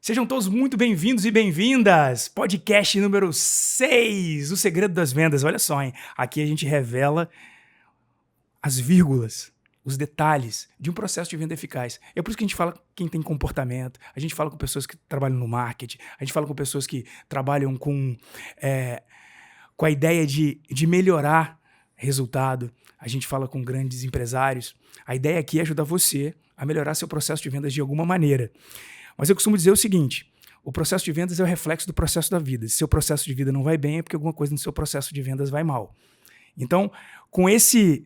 Sejam todos muito bem-vindos e bem-vindas! Podcast número 6, O Segredo das Vendas. Olha só, hein? Aqui a gente revela as vírgulas, os detalhes de um processo de venda eficaz. É por isso que a gente fala com quem tem comportamento, a gente fala com pessoas que trabalham no marketing, a gente fala com pessoas que trabalham com a ideia de melhorar resultado, a gente fala com grandes empresários. A ideia aqui é ajudar você a melhorar seu processo de vendas de alguma maneira. Mas eu costumo dizer o seguinte: o processo de vendas é o reflexo do processo da vida. Se seu processo de vida não vai bem, é porque alguma coisa no seu processo de vendas vai mal. Então, com esse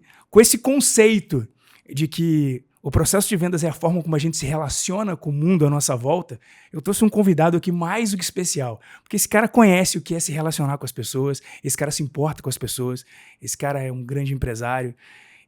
conceito de que o processo de vendas é a forma como a gente se relaciona com o mundo à nossa volta, eu trouxe um convidado aqui mais do que especial. Porque esse cara conhece o que é se relacionar com as pessoas, esse cara se importa com as pessoas, esse cara é um grande empresário,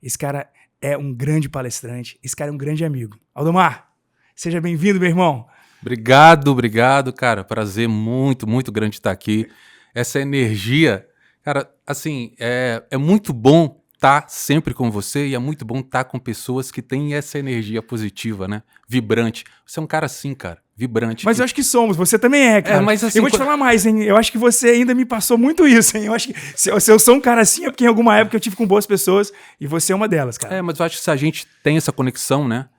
esse cara é um grande palestrante, esse cara é um grande amigo. Aldomar, seja bem-vindo, meu irmão. Obrigado, cara. Prazer muito grande estar aqui. Essa energia, cara, assim, é muito bom estar sempre com você e é muito bom estar com pessoas que têm essa energia positiva, né? Vibrante. Você é um cara assim, cara, vibrante. Mas eu acho que somos, você também é, cara. Mas assim, eu vou te falar mais, hein? Eu acho que você ainda me passou muito isso, hein? Eu acho que se eu sou um cara assim é porque em alguma época eu tive com boas pessoas e você é uma delas, cara. Mas eu acho que se a gente tem essa conexão, né?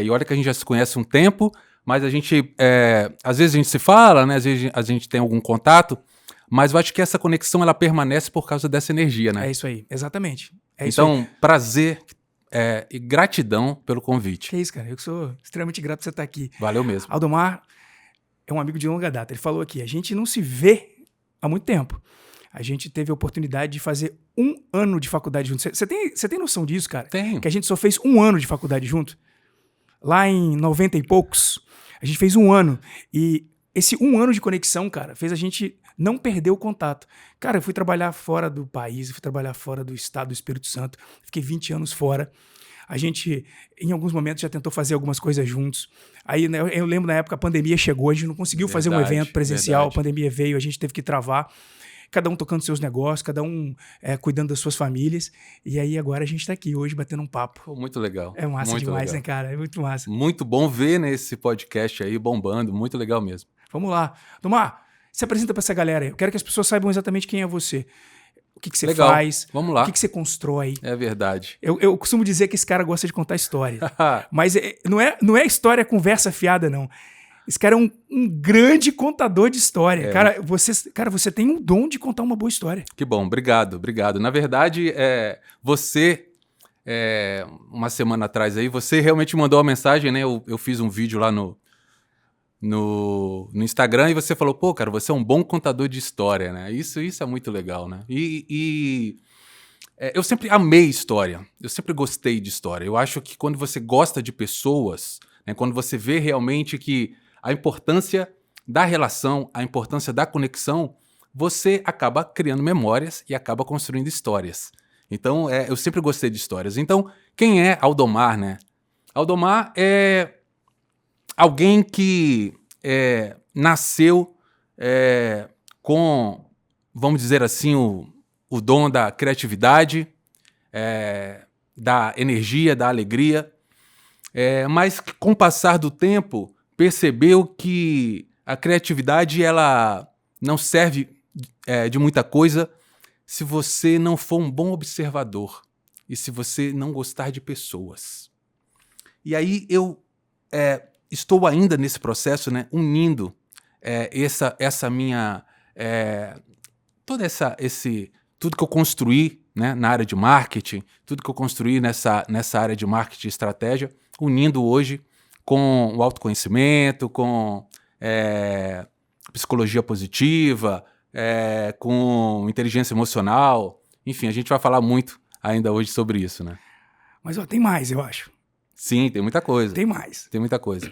E olha que a gente já se conhece há um tempo, mas a gente, às vezes a gente se fala, né? Às vezes a gente tem algum contato, mas eu acho que essa conexão ela permanece por causa dessa energia, né? É isso aí, exatamente. Então, prazer e gratidão pelo convite. Que isso, cara. Eu que sou extremamente grato por você estar aqui. Valeu mesmo. Aldomar é um amigo de longa data. Ele falou aqui, a gente não se vê há muito tempo. A gente teve a oportunidade de fazer 1 ano de faculdade junto. Você tem noção disso, cara? Tenho. Que a gente só fez 1 ano de faculdade junto? Lá em 90 e poucos, a gente fez 1 ano. E esse 1 ano de conexão, cara, fez a gente não perder o contato. Cara, eu fui trabalhar fora do país, eu fui trabalhar fora do estado do Espírito Santo. Fiquei 20 anos fora. A gente, em alguns momentos, já tentou fazer algumas coisas juntos. Aí, né, eu lembro na época a pandemia chegou, a gente não conseguiu fazer um evento presencial, a pandemia veio, a gente teve que travar. Cada um tocando seus negócios, cada um cuidando das suas famílias. E aí agora a gente tá aqui hoje batendo um papo. Muito legal. É massa muito demais, legal. né, cara? É muito massa. Muito bom ver nesse podcast aí bombando, muito legal mesmo. Vamos lá. Tomar, se apresenta pra essa galera aí. Eu quero que as pessoas saibam exatamente quem é você. O que você faz. Vamos lá. O que você constrói. É verdade. Eu costumo dizer que esse cara gosta de contar história. Mas não é história conversa fiada, não. Esse cara é um grande contador de história. Cara, você tem um dom de contar uma boa história. Que bom, obrigado. Na verdade, uma semana atrás aí, você realmente mandou uma mensagem, né? Eu fiz um vídeo lá no Instagram e você falou, pô, cara, você é um bom contador de história, né? Isso é muito legal, né? Eu sempre amei história, eu sempre gostei de história. Eu acho que quando você gosta de pessoas, né, quando você vê realmente que a importância da relação, a importância da conexão, você acaba criando memórias e acaba construindo histórias. Então, eu sempre gostei de histórias. Então, quem é Aldomar, né? Aldomar é alguém que nasceu com, vamos dizer assim, o dom da criatividade, da energia, da alegria, mas com o passar do tempo percebeu que a criatividade ela não serve de muita coisa se você não for um bom observador e se você não gostar de pessoas. E aí eu estou ainda nesse processo, né, unindo essa minha tudo que eu construí, né, na área de marketing, tudo que eu construí nessa área de marketing e estratégia, unindo hoje com o autoconhecimento, com psicologia positiva, com inteligência emocional. Enfim, a gente vai falar muito ainda hoje sobre isso, né? Mas tem mais, eu acho. Sim, tem muita coisa. Tem mais. Tem muita coisa.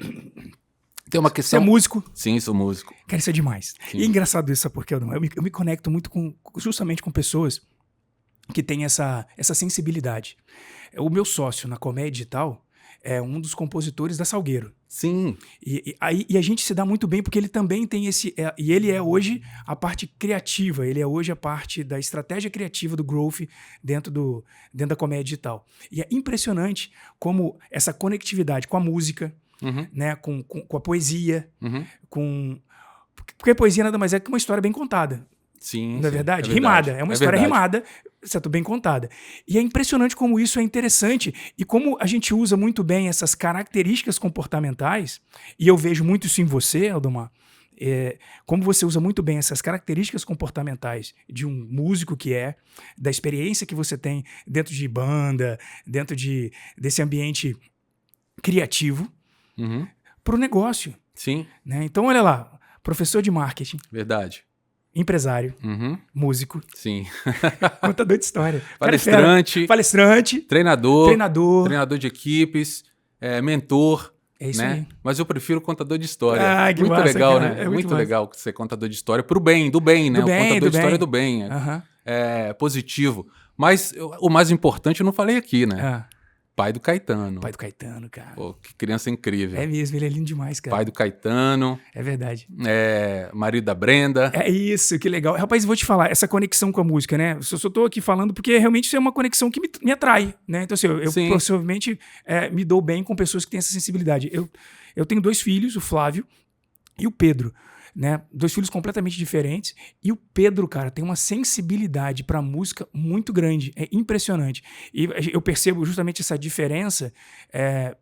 Tem uma questão... Você é músico? Sim, sou músico. Cara, isso é demais. Sim. E é engraçado isso, sabe por quê? Eu me conecto muito justamente com pessoas que têm essa sensibilidade. O meu sócio na Comédia Digital é um dos compositores da Salgueiro. Sim. E a gente se dá muito bem porque ele também tem esse... e ele é hoje a parte criativa, ele é hoje a parte da estratégia criativa do growth dentro da Comédia Digital. E é impressionante como essa conectividade com a música, né? Com a poesia, Uhum. Porque a poesia nada mais é que uma história bem contada. Sim, Não é sim, verdade? Rimada. É uma história verdade. rimada, certo? Bem contada. E é impressionante como isso é interessante e como a gente usa muito bem essas características comportamentais, e eu vejo muito isso em você, Aldomar, como você usa muito bem essas características comportamentais de um músico da experiência que você tem dentro de banda, dentro desse ambiente criativo, Uhum. para o negócio. Sim, Né? Então, olha lá, professor de marketing, verdade. empresário, Uhum. músico, Sim. contador de história. Palestrante, Palestrante, treinador treinador. de equipes, mentor, É isso né? aí. Mas eu prefiro contador de história. Ah, que Muito massa, legal, cara. né? É muito Muito massa. legal ser contador de história do bem, né? Do O bem, contador do de história bem. do bem. Aham. É positivo. Mas o mais importante eu não falei aqui, né? Ah, Pai do Caetano. pai do Caetano, cara. Pô, que criança incrível. É mesmo, ele é lindo demais, cara. Pai do Caetano, É verdade. marido da Brenda. É isso, que legal. Rapaz, vou te falar, essa conexão com a música, né? Eu só tô aqui falando porque realmente isso é uma conexão que me atrai, né? Então, assim, eu Sim. possivelmente me dou bem com pessoas que têm essa sensibilidade. Eu tenho 2 filhos, o Flávio e o Pedro, né? 2 filhos completamente diferentes. E o Pedro, cara, tem uma sensibilidade pra música muito grande. É impressionante. E eu percebo justamente essa diferença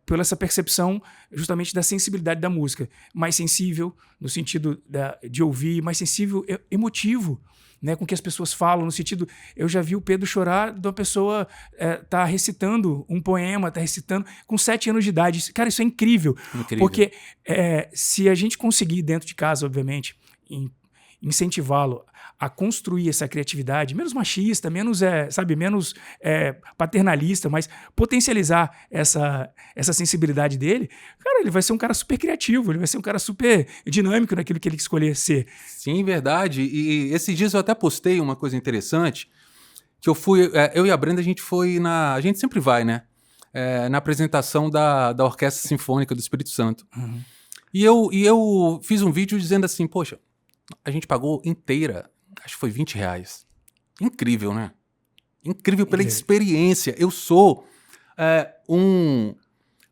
pela essa percepção justamente da sensibilidade da música. Mais sensível no sentido de ouvir, mais sensível, emotivo, né, com o que as pessoas falam, no sentido... Eu já vi o Pedro chorar de uma pessoa tá recitando um poema, tá recitando com 7 anos de idade. Cara, isso é incrível. Incrível. Porque se a gente conseguir, dentro de casa, obviamente, incentivá-lo a construir essa criatividade, menos machista, menos paternalista, mas potencializar essa sensibilidade dele, cara, ele vai ser um cara super criativo, ele vai ser um cara super dinâmico naquilo que ele escolher ser. Sim, verdade. E esses dias eu até postei uma coisa interessante, que eu e a Brenda, a gente foi a gente sempre vai, né? Na apresentação da Orquestra Sinfônica do Espírito Santo. Uhum. E eu fiz um vídeo dizendo assim, poxa, a gente pagou inteira, acho que foi R$20. Incrível, né? Incrível pela experiência. Eu sou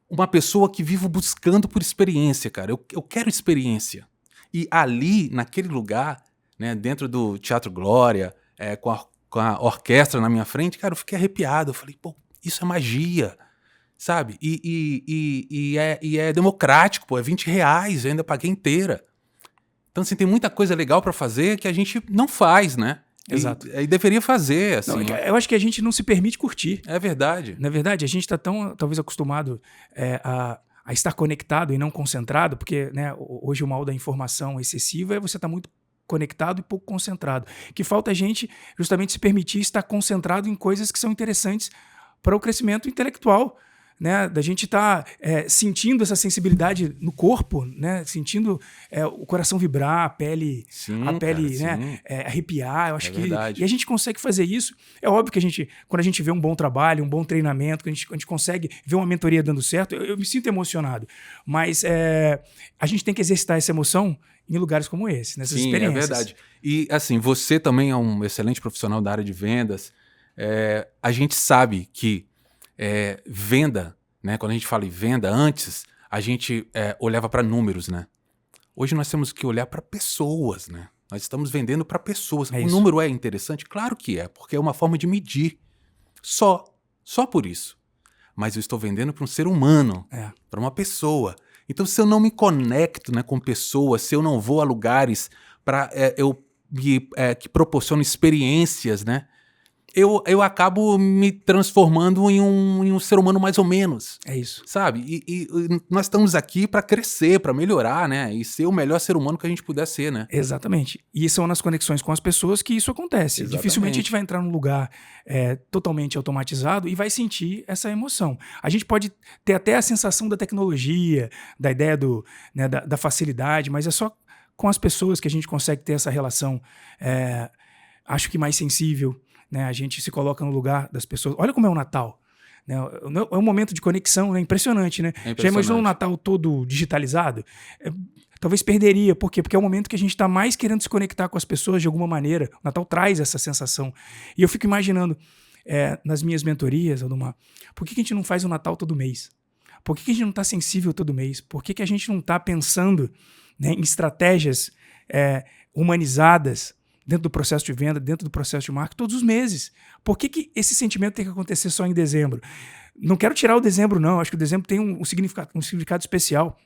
uma pessoa que vivo buscando por experiência, cara. Eu quero experiência. E ali, naquele lugar, né, dentro do Teatro Glória, com a orquestra na minha frente, cara, eu fiquei arrepiado. Eu falei, pô, isso é magia, sabe? E é democrático, pô, é R$20, eu ainda paguei inteira. Então, assim, tem muita coisa legal pra fazer que a gente não faz, né? Exato. E deveria fazer, assim. Não, eu acho que a gente não se permite curtir. É verdade. Na verdade, a gente está tão, talvez, acostumado a estar conectado e não concentrado, porque, né, hoje o mal da informação excessiva é você estar muito conectado e pouco concentrado. Que falta a gente justamente se permitir estar concentrado em coisas que são interessantes para o crescimento intelectual, né, da gente estar sentindo essa sensibilidade no corpo, né, sentindo o coração vibrar, a pele, Sim, né, sim. arrepiar. Eu acho que verdade. e a gente consegue fazer isso. É óbvio que quando a gente vê um bom trabalho, um bom treinamento, que a gente consegue ver uma mentoria dando certo, eu me sinto emocionado. Mas a gente tem que exercitar essa emoção em lugares como esse, nessas experiências. É verdade. E, assim, você também é um excelente profissional da área de vendas. A gente sabe que venda, né? Quando a gente fala em venda, antes a gente olhava para números, né? Hoje nós temos que olhar para pessoas, né? Nós estamos vendendo para pessoas. O número é interessante? Claro que é, porque é uma forma de medir. Só por isso. Mas eu estou vendendo para um ser humano, para uma pessoa. Então, se eu não me conecto, né, com pessoas, se eu não vou a lugares que proporcionam experiências, né? Eu acabo me transformando em um ser humano mais ou menos. É isso. Sabe? E nós estamos aqui para crescer, para melhorar, né? E ser o melhor ser humano que a gente puder ser, né? Exatamente. E são nas conexões com as pessoas que isso acontece. Exatamente. Dificilmente a gente vai entrar num lugar totalmente automatizado e vai sentir essa emoção. A gente pode ter até a sensação da tecnologia, da ideia da facilidade, mas é só com as pessoas que a gente consegue ter essa relação, acho que mais sensível. Né, a gente se coloca no lugar das pessoas. Olha como é o Natal. Né, é um momento de conexão, né, impressionante, né? Já imaginou um Natal todo digitalizado? Talvez perderia. Por quê? Porque é o momento que a gente está mais querendo se conectar com as pessoas de alguma maneira. O Natal traz essa sensação. E eu fico imaginando, nas minhas mentorias, Aldomar, por que a gente não faz o Natal todo mês? Por que a gente não está sensível todo mês? Por que a gente não está pensando, né, em estratégias humanizadas dentro do processo de venda, dentro do processo de marketing, todos os meses? Por que esse sentimento tem que acontecer só em dezembro? Não quero tirar o dezembro, não. Acho que o dezembro tem um significado especial.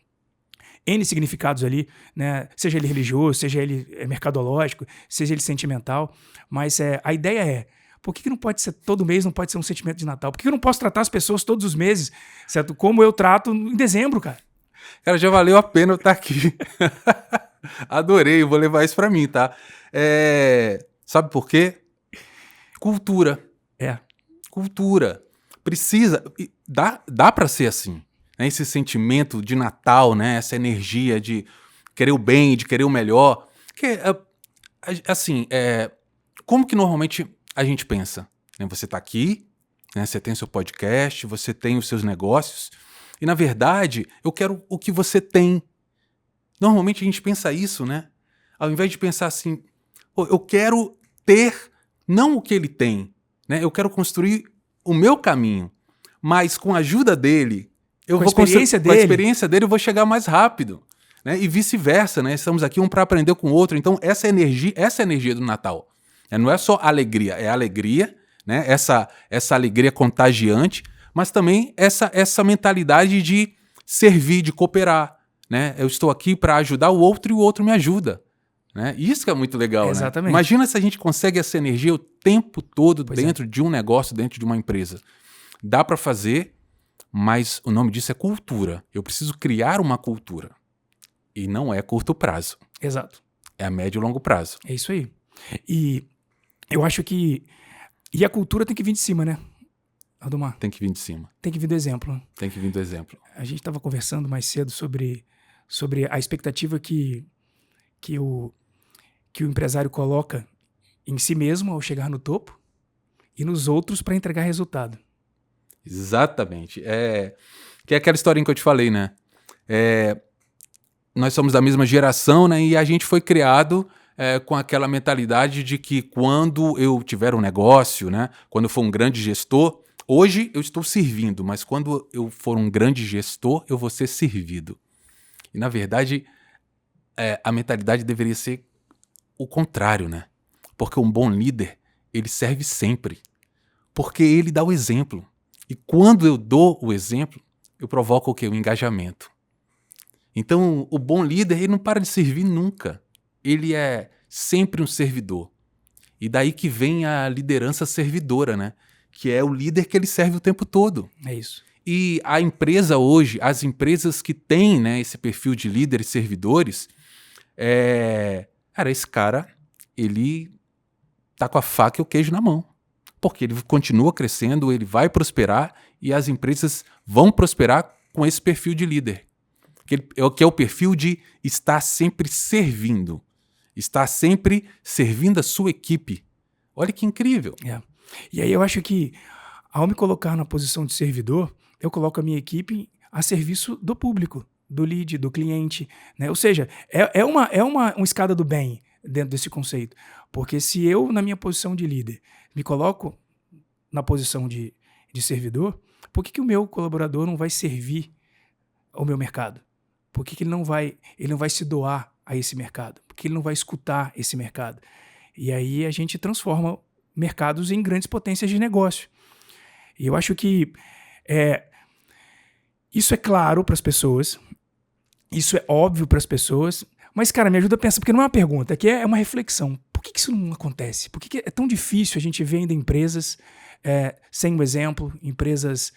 N significados ali, né? Seja ele religioso, seja ele mercadológico, seja ele sentimental. Mas a ideia é, por que não pode ser todo mês, não pode ser um sentimento de Natal? Por que eu não posso tratar as pessoas todos os meses, certo? Como eu trato em dezembro, cara? Cara, já valeu a pena eu estar aqui. Adorei, vou levar isso pra mim, tá? Sabe por quê? Cultura. Cultura. Precisa. Dá pra ser assim. Né? Esse sentimento de Natal, né? Essa energia de querer o bem, de querer o melhor. Assim, como que normalmente a gente pensa? Né? Você tá aqui, né? Você tem seu podcast, você tem os seus negócios. E, na verdade, eu quero o que você tem. Normalmente a gente pensa isso, né? Ao invés de pensar assim, pô, eu quero ter não o que ele tem, né? Eu quero construir o meu caminho, mas com a ajuda dele, com a experiência dele eu vou chegar mais rápido, né? E vice-versa, né? Estamos aqui um para aprender com o outro. Então essa é a energia do Natal. Não é só alegria, é alegria, né? Essa alegria contagiante, mas também essa mentalidade de servir, de cooperar, né? Eu estou aqui para ajudar o outro e o outro me ajuda. Né? Isso que é muito legal, exatamente. Né? Imagina se a gente consegue essa energia o tempo todo dentro de um negócio, dentro de uma empresa. Dá para fazer, mas o nome disso é cultura. Eu preciso criar uma cultura. E não é curto prazo. Exato. É a médio e longo prazo. É isso aí. E eu acho que... E a cultura tem que vir de cima, né, Aldomar? Tem que vir de cima. Tem que vir do exemplo. Tem que vir do exemplo. A gente estava conversando mais cedo sobre a expectativa que o empresário coloca em si mesmo ao chegar no topo e nos outros para entregar resultado. Exatamente. Que é aquela historinha que eu te falei, né? Nós somos da mesma geração, né? E a gente foi criado com aquela mentalidade de que quando eu tiver um negócio, né? Quando eu for um grande gestor, hoje eu estou servindo, mas quando eu for um grande gestor, eu vou ser servido. E, na verdade, a mentalidade deveria ser o contrário, né? Porque um bom líder, ele serve sempre. Porque ele dá o exemplo. E quando eu dou o exemplo, eu provoco o quê? O engajamento. Então, o bom líder, ele não para de servir nunca. Ele é sempre um servidor. E daí que vem a liderança servidora, né? Que é o líder que ele serve o tempo todo. É isso. E a empresa hoje, as empresas que têm, né, esse perfil de líderes servidores, esse cara, ele tá com a faca e o queijo na mão. Porque ele continua crescendo, ele vai prosperar e as empresas vão prosperar com esse perfil de líder. Que é o perfil de estar sempre servindo. Estar sempre servindo a sua equipe. Olha que incrível. E aí eu acho que, ao me colocar na posição de servidor, eu coloco a minha equipe a serviço do público, do lead, do cliente, né? Ou seja, é uma escada do bem dentro desse conceito. Porque se eu, na minha posição de líder, me coloco na posição de servidor, por que o meu colaborador não vai servir ao meu mercado? Por que ele não vai se doar a esse mercado? Por que ele não vai escutar esse mercado? E aí a gente transforma mercados em grandes potências de negócio. E eu acho que isso é claro para as pessoas, isso é óbvio para as pessoas, mas, cara, me ajuda a pensar, porque não é uma pergunta, aqui é uma reflexão. Por que isso não acontece? Por que é tão difícil a gente ver ainda empresas sem um exemplo, empresas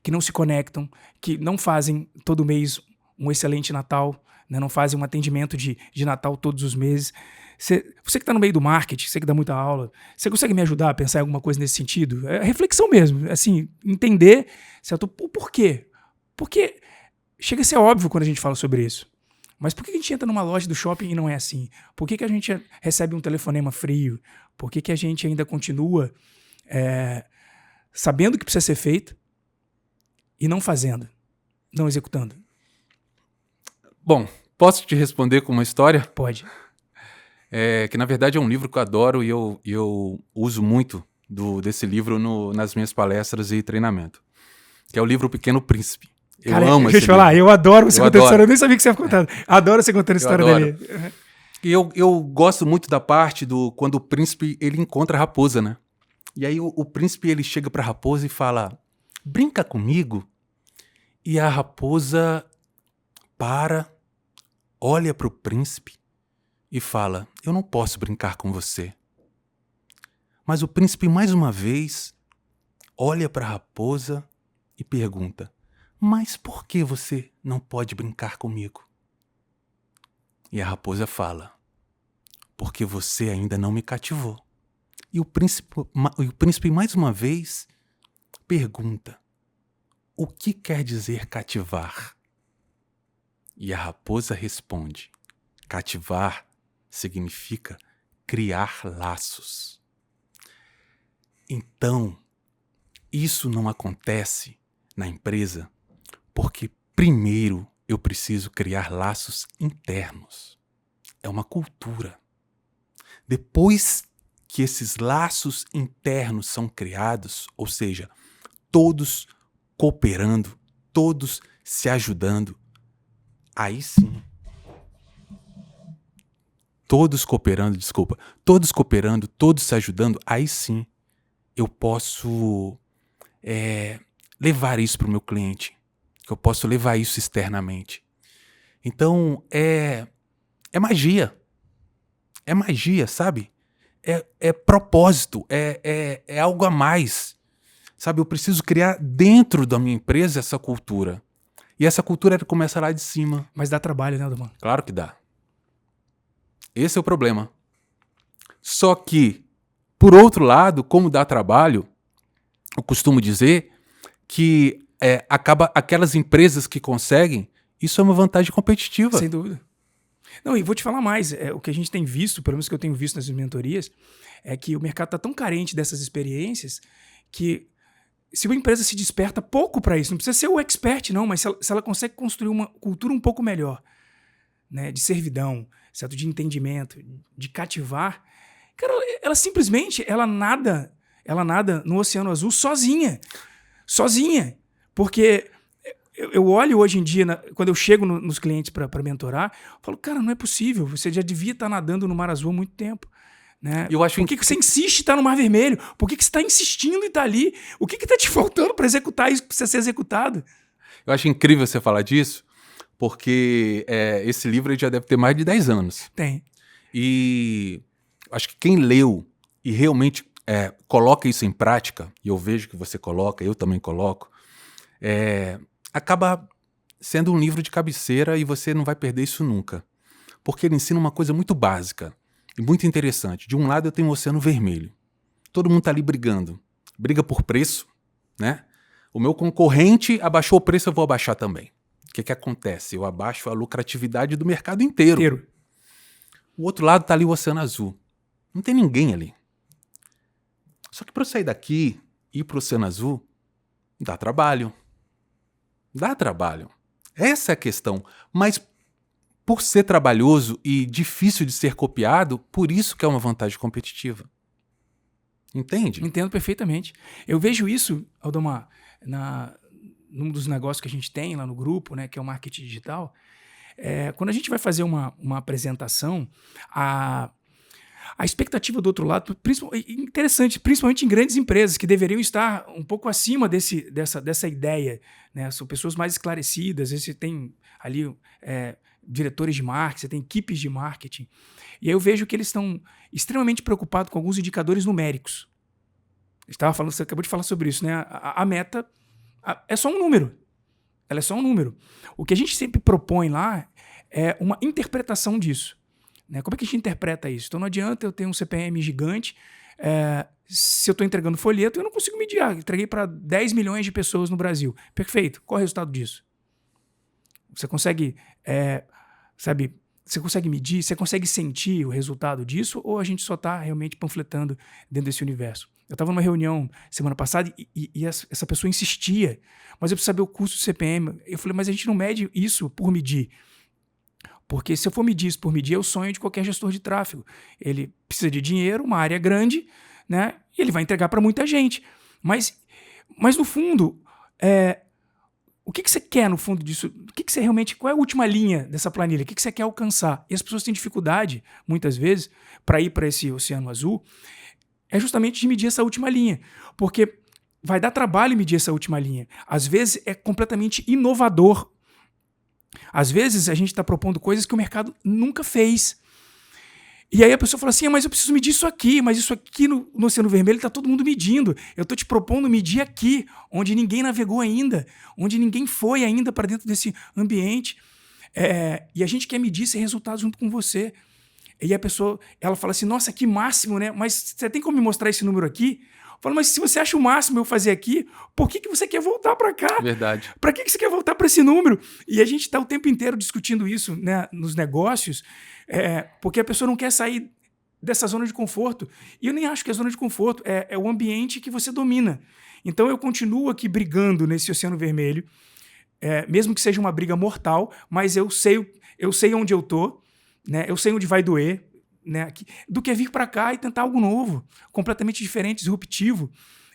que não se conectam, que não fazem todo mês um excelente Natal, né? Não fazem um atendimento de Natal todos os meses? Você que está no meio do marketing, você que dá muita aula, você consegue me ajudar a pensar em alguma coisa nesse sentido? É reflexão mesmo, assim, entender, certo? O porquê. Porque chega a ser óbvio quando a gente fala sobre isso. Mas por que a gente entra numa loja do shopping e não é assim? Por que a gente recebe um telefonema frio? Por que a gente ainda continua sabendo que precisa ser feito e não fazendo, não executando? Bom, posso te responder com uma história? Pode. Que na verdade é um livro que eu adoro e eu uso muito desse livro nas minhas palestras e treinamento. que é o livro O Pequeno Príncipe. Eu Cara, amo deixa eu esse te falar, livro. eu adoro você Eu contando adoro. história. Eu nem sabia que você ia contando. Adoro você contando história adoro. dali. E eu gosto muito da parte do quando o príncipe ele encontra a raposa, né? E aí o príncipe ele chega pra raposa e fala: brinca comigo. E a raposa para, olha pro príncipe e fala: eu não posso brincar com você. Mas o príncipe mais uma vez olha pra raposa e pergunta: mas por que você não pode brincar comigo? E a raposa fala: porque você ainda não me cativou. E o príncipe mais uma vez pergunta: o que quer dizer cativar? E a raposa responde: cativar significa criar laços. Então, isso não acontece na empresa porque primeiro eu preciso criar laços internos. É uma cultura. Depois que esses laços internos são criados, ou seja, todos cooperando, todos se ajudando, aí sim. Todos cooperando, todos se ajudando, aí sim eu posso levar isso para o meu cliente, que eu posso levar isso externamente. Então, é magia. É magia, sabe? É propósito, é algo a mais. Sabe, eu preciso criar dentro da minha empresa essa cultura. E essa cultura começa lá de cima. Mas dá trabalho, né, Aldemar? Claro que dá. Esse é o problema. Só que, por outro lado, como dá trabalho, eu costumo dizer que acaba aquelas empresas que conseguem, isso é uma vantagem competitiva. Sem dúvida. Não, e vou te falar mais, o que a gente tem visto, pelo menos que eu tenho visto nas mentorias, é que o mercado está tão carente dessas experiências que se uma empresa se desperta pouco para isso, não precisa ser o expert não, mas se ela consegue construir uma cultura um pouco melhor, né, de servidão, certo? De entendimento, de cativar, cara, ela simplesmente nada no Oceano Azul sozinha, porque eu olho hoje em dia, quando eu chego nos clientes para mentorar, eu falo, cara, não é possível, você já devia estar nadando no Mar Azul há muito tempo. Né? Por que você insiste em estar no Mar Vermelho? Por que você está insistindo em estar ali? O que está te faltando para executar isso, que precisa ser executado? Eu acho incrível você falar disso, porque esse livro já deve ter mais de 10 anos. Tem. E acho que quem leu e realmente coloca isso em prática, e eu vejo que você coloca, eu também coloco, acaba sendo um livro de cabeceira e você não vai perder isso nunca. Porque ele ensina uma coisa muito básica e muito interessante. De um lado eu tenho o Oceano Vermelho. Todo mundo tá ali brigando. Briga por preço, né? O meu concorrente abaixou o preço, eu vou abaixar também. O que acontece? Eu abaixo a lucratividade do mercado inteiro. O outro lado tá ali o Oceano Azul. Não tem ninguém ali. Só que para eu sair daqui e ir pro Oceano Azul, dá trabalho. Dá trabalho. Essa é a questão. Mas por ser trabalhoso e difícil de ser copiado, por isso que é uma vantagem competitiva. Entende? Entendo perfeitamente. Eu vejo isso, Aldemar, num dos negócios que a gente tem lá no grupo, né, que é o marketing digital. Quando a gente vai fazer uma apresentação, a expectativa do outro lado, interessante, principalmente em grandes empresas que deveriam estar um pouco acima dessa ideia, né? São pessoas mais esclarecidas, você tem ali diretores de marketing, você tem equipes de marketing, e aí eu vejo que eles estão extremamente preocupados com alguns indicadores numéricos. Você acabou de falar sobre isso, né? A meta é só um número. Ela é só um número. O que a gente sempre propõe lá é uma interpretação disso. Né? Como é que a gente interpreta isso? Então não adianta eu ter um CPM gigante, se eu estou entregando folheto, eu não consigo medir. Entreguei para 10 milhões de pessoas no Brasil. Perfeito. Qual é o resultado disso? Você consegue, você consegue medir, você consegue sentir o resultado disso, ou a gente só está realmente panfletando dentro desse universo? Eu estava numa reunião semana passada e essa pessoa insistia, mas eu preciso saber o custo do CPM. Eu falei, mas a gente não mede isso por medir. Porque se eu for medir isso por medir, é o sonho de qualquer gestor de tráfego. Ele precisa de dinheiro, uma área grande, né? E ele vai entregar para muita gente. Mas no fundo, o que você quer no fundo disso? O que você realmente, qual é a última linha dessa planilha? O que você quer alcançar? E as pessoas têm dificuldade, muitas vezes, para ir para esse oceano azul, é justamente de medir essa última linha. Porque vai dar trabalho medir essa última linha. Às vezes é completamente inovador. Às vezes a gente está propondo coisas que o mercado nunca fez. E aí a pessoa fala assim, mas eu preciso medir isso aqui, mas isso aqui no Oceano Vermelho está todo mundo medindo. Eu estou te propondo medir aqui, onde ninguém navegou ainda, onde ninguém foi ainda para dentro desse ambiente. E a gente quer medir esse resultado junto com você. E a pessoa, ela fala assim, nossa, que máximo, né? Mas você tem como me mostrar esse número aqui? Eu falo, mas se você acha o máximo eu fazer aqui, por que você quer voltar para cá? Verdade. Para que você quer voltar para esse número? E a gente está o tempo inteiro discutindo isso, né, nos negócios, porque a pessoa não quer sair dessa zona de conforto. E eu nem acho que é zona de conforto, é o ambiente que você domina. Então eu continuo aqui brigando nesse Oceano Vermelho, mesmo que seja uma briga mortal, mas eu sei onde eu tô, né? Eu sei onde vai doer, né? Do que vir para cá e tentar algo novo, completamente diferente, disruptivo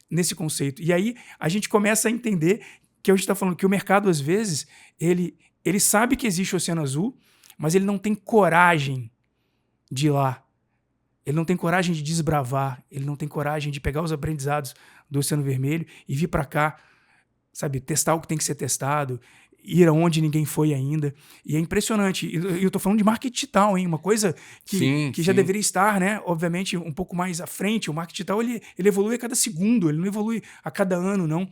nesse conceito. E aí a gente começa a entender que a gente está falando que o mercado, às vezes, ele sabe que existe o Oceano Azul, mas ele não tem coragem de ir lá. Ele não tem coragem de desbravar, ele não tem coragem de pegar os aprendizados do Oceano Vermelho e vir para cá, sabe, testar o que tem que ser testado, ir aonde ninguém foi ainda. E é impressionante. E eu tô falando de marketing digital, hein? Uma coisa que já deveria estar, né? Obviamente, um pouco mais à frente. O marketing digital, ele evolui a cada segundo, ele não evolui a cada ano, não.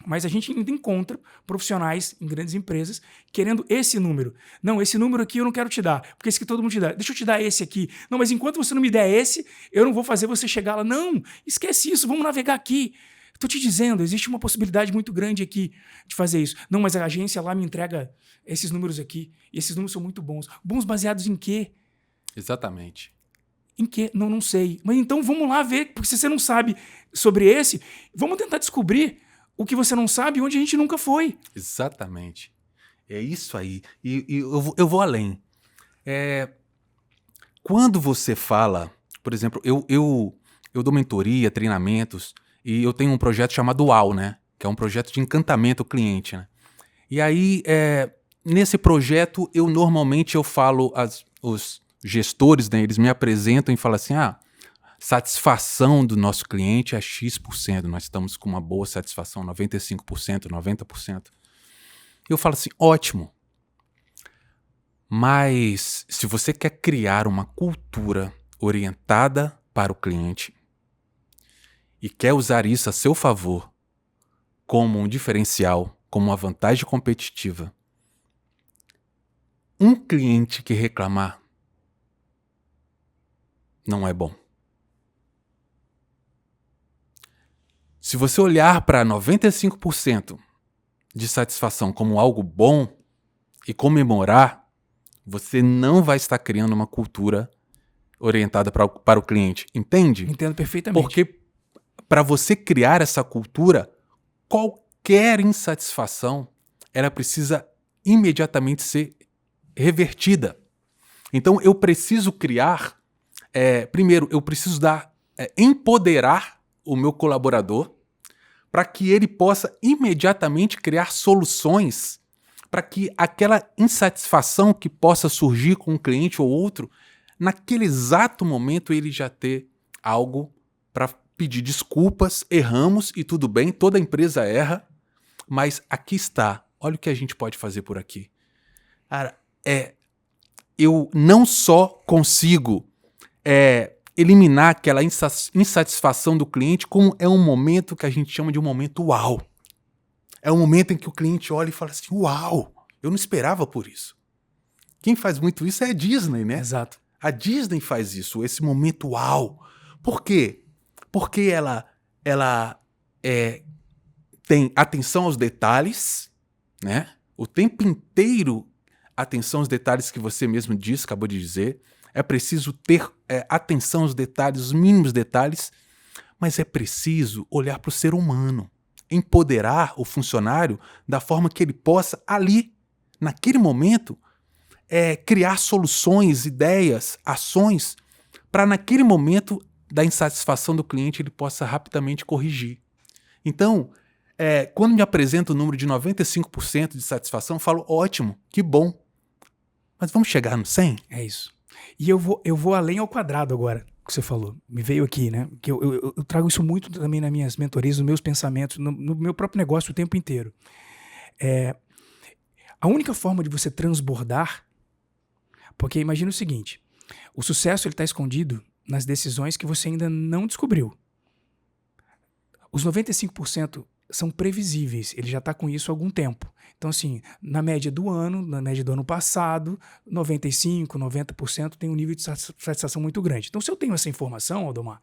Mas a gente ainda encontra profissionais em grandes empresas querendo esse número. Não, esse número aqui eu não quero te dar, porque esse que todo mundo te dá. Deixa eu te dar esse aqui. Não, mas enquanto você não me der esse, eu não vou fazer você chegar lá. Não, esquece isso, vamos navegar aqui. Estou te dizendo, existe uma possibilidade muito grande aqui de fazer isso. Não, mas a agência lá me entrega esses números aqui. E esses números são muito bons. Bons baseados em quê? Exatamente. Em quê? Não sei. Mas então vamos lá ver, porque se você não sabe sobre esse, vamos tentar descobrir o que você não sabe onde a gente nunca foi. Exatamente. É isso aí. E eu vou além. Quando você fala, por exemplo, eu dou mentoria, treinamentos, e eu tenho um projeto chamado UAU, né? Que é um projeto de encantamento ao cliente, né? E aí, nesse projeto, normalmente eu falo, os gestores, né? Eles me apresentam e falam assim, satisfação do nosso cliente é X%, nós estamos com uma boa satisfação, 95%, 90%. Eu falo assim, ótimo. Mas se você quer criar uma cultura orientada para o cliente, e quer usar isso a seu favor como um diferencial, como uma vantagem competitiva, um cliente que reclamar não é bom. Se você olhar para 95% de satisfação como algo bom e comemorar, você não vai estar criando uma cultura orientada para o cliente. Entende? Entendo perfeitamente. Porque para você criar essa cultura, qualquer insatisfação, ela precisa imediatamente ser revertida. Então, eu preciso criar... primeiro, eu preciso empoderar o meu colaborador para que ele possa imediatamente criar soluções para que aquela insatisfação que possa surgir com um cliente ou outro, naquele exato momento ele já ter algo para pedir desculpas, erramos e tudo bem, toda empresa erra, mas aqui está, olha o que a gente pode fazer por aqui. Cara, eu não só consigo eliminar aquela insatisfação do cliente, como é um momento que a gente chama de um momento uau. É um momento em que o cliente olha e fala assim, uau, eu não esperava por isso. Quem faz muito isso é a Disney, né? Exato. A Disney faz isso, esse momento uau. Por quê? Porque ela tem atenção aos detalhes, né? O tempo inteiro, atenção aos detalhes que você mesmo disse, acabou de dizer. É preciso ter atenção aos detalhes, os mínimos detalhes, mas é preciso olhar para o ser humano, empoderar o funcionário da forma que ele possa, ali, naquele momento, criar soluções, ideias, ações, para naquele momento da insatisfação do cliente ele possa rapidamente corrigir. Então, quando me apresenta o número de 95% de satisfação, eu falo, ótimo, que bom. Mas vamos chegar no 100? É isso. E eu vou além ao quadrado agora, que você falou. Me veio aqui, né? Que eu trago isso muito também nas minhas mentorias, nos meus pensamentos, no meu próprio negócio o tempo inteiro. A única forma de você transbordar, porque imagina o seguinte, o sucesso está escondido nas decisões que você ainda não descobriu. Os 95% são previsíveis, ele já está com isso há algum tempo. Então, assim, na média do ano passado, 95%, 90% tem um nível de satisfação muito grande. Então, se eu tenho essa informação, Aldomar,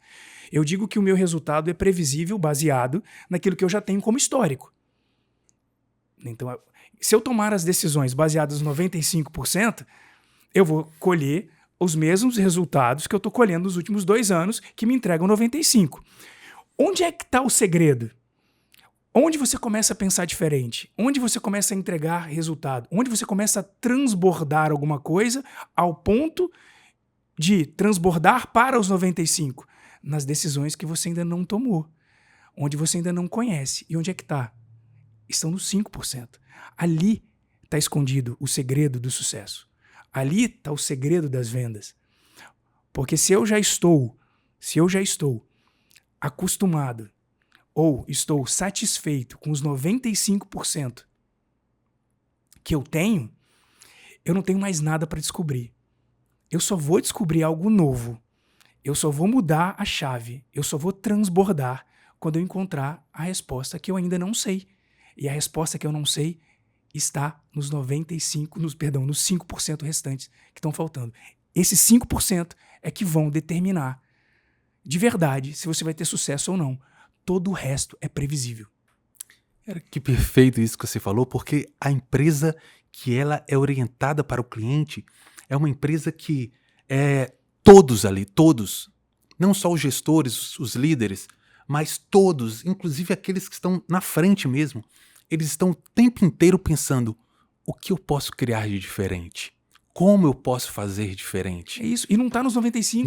eu digo que o meu resultado é previsível baseado naquilo que eu já tenho como histórico. Então, se eu tomar as decisões baseadas no 95%, eu vou colher os mesmos resultados que eu estou colhendo nos últimos 2 anos, que me entregam 95%. Onde é que está o segredo? Onde você começa a pensar diferente? Onde você começa a entregar resultado? Onde você começa a transbordar alguma coisa ao ponto de transbordar para os 95%? Nas decisões que você ainda não tomou, onde você ainda não conhece. E onde é que está? Estão nos 5%. Ali está escondido o segredo do sucesso. Ali está o segredo das vendas. Porque se eu já estou acostumado ou estou satisfeito com os 95% que eu tenho, eu não tenho mais nada para descobrir. Eu só vou descobrir algo novo. Eu só vou mudar a chave. Eu só vou transbordar quando eu encontrar a resposta que eu ainda não sei. E a resposta que eu não sei está nos 5% restantes que estão faltando. Esses 5% é que vão determinar de verdade se você vai ter sucesso ou não. Todo o resto é previsível. Cara, que perfeito isso que você falou, porque a empresa que ela é orientada para o cliente é uma empresa que todos ali, todos, não só os gestores, os líderes, mas todos, inclusive aqueles que estão na frente mesmo, eles estão o tempo inteiro pensando: o que eu posso criar de diferente? Como eu posso fazer diferente? É isso, e não está nos 95%.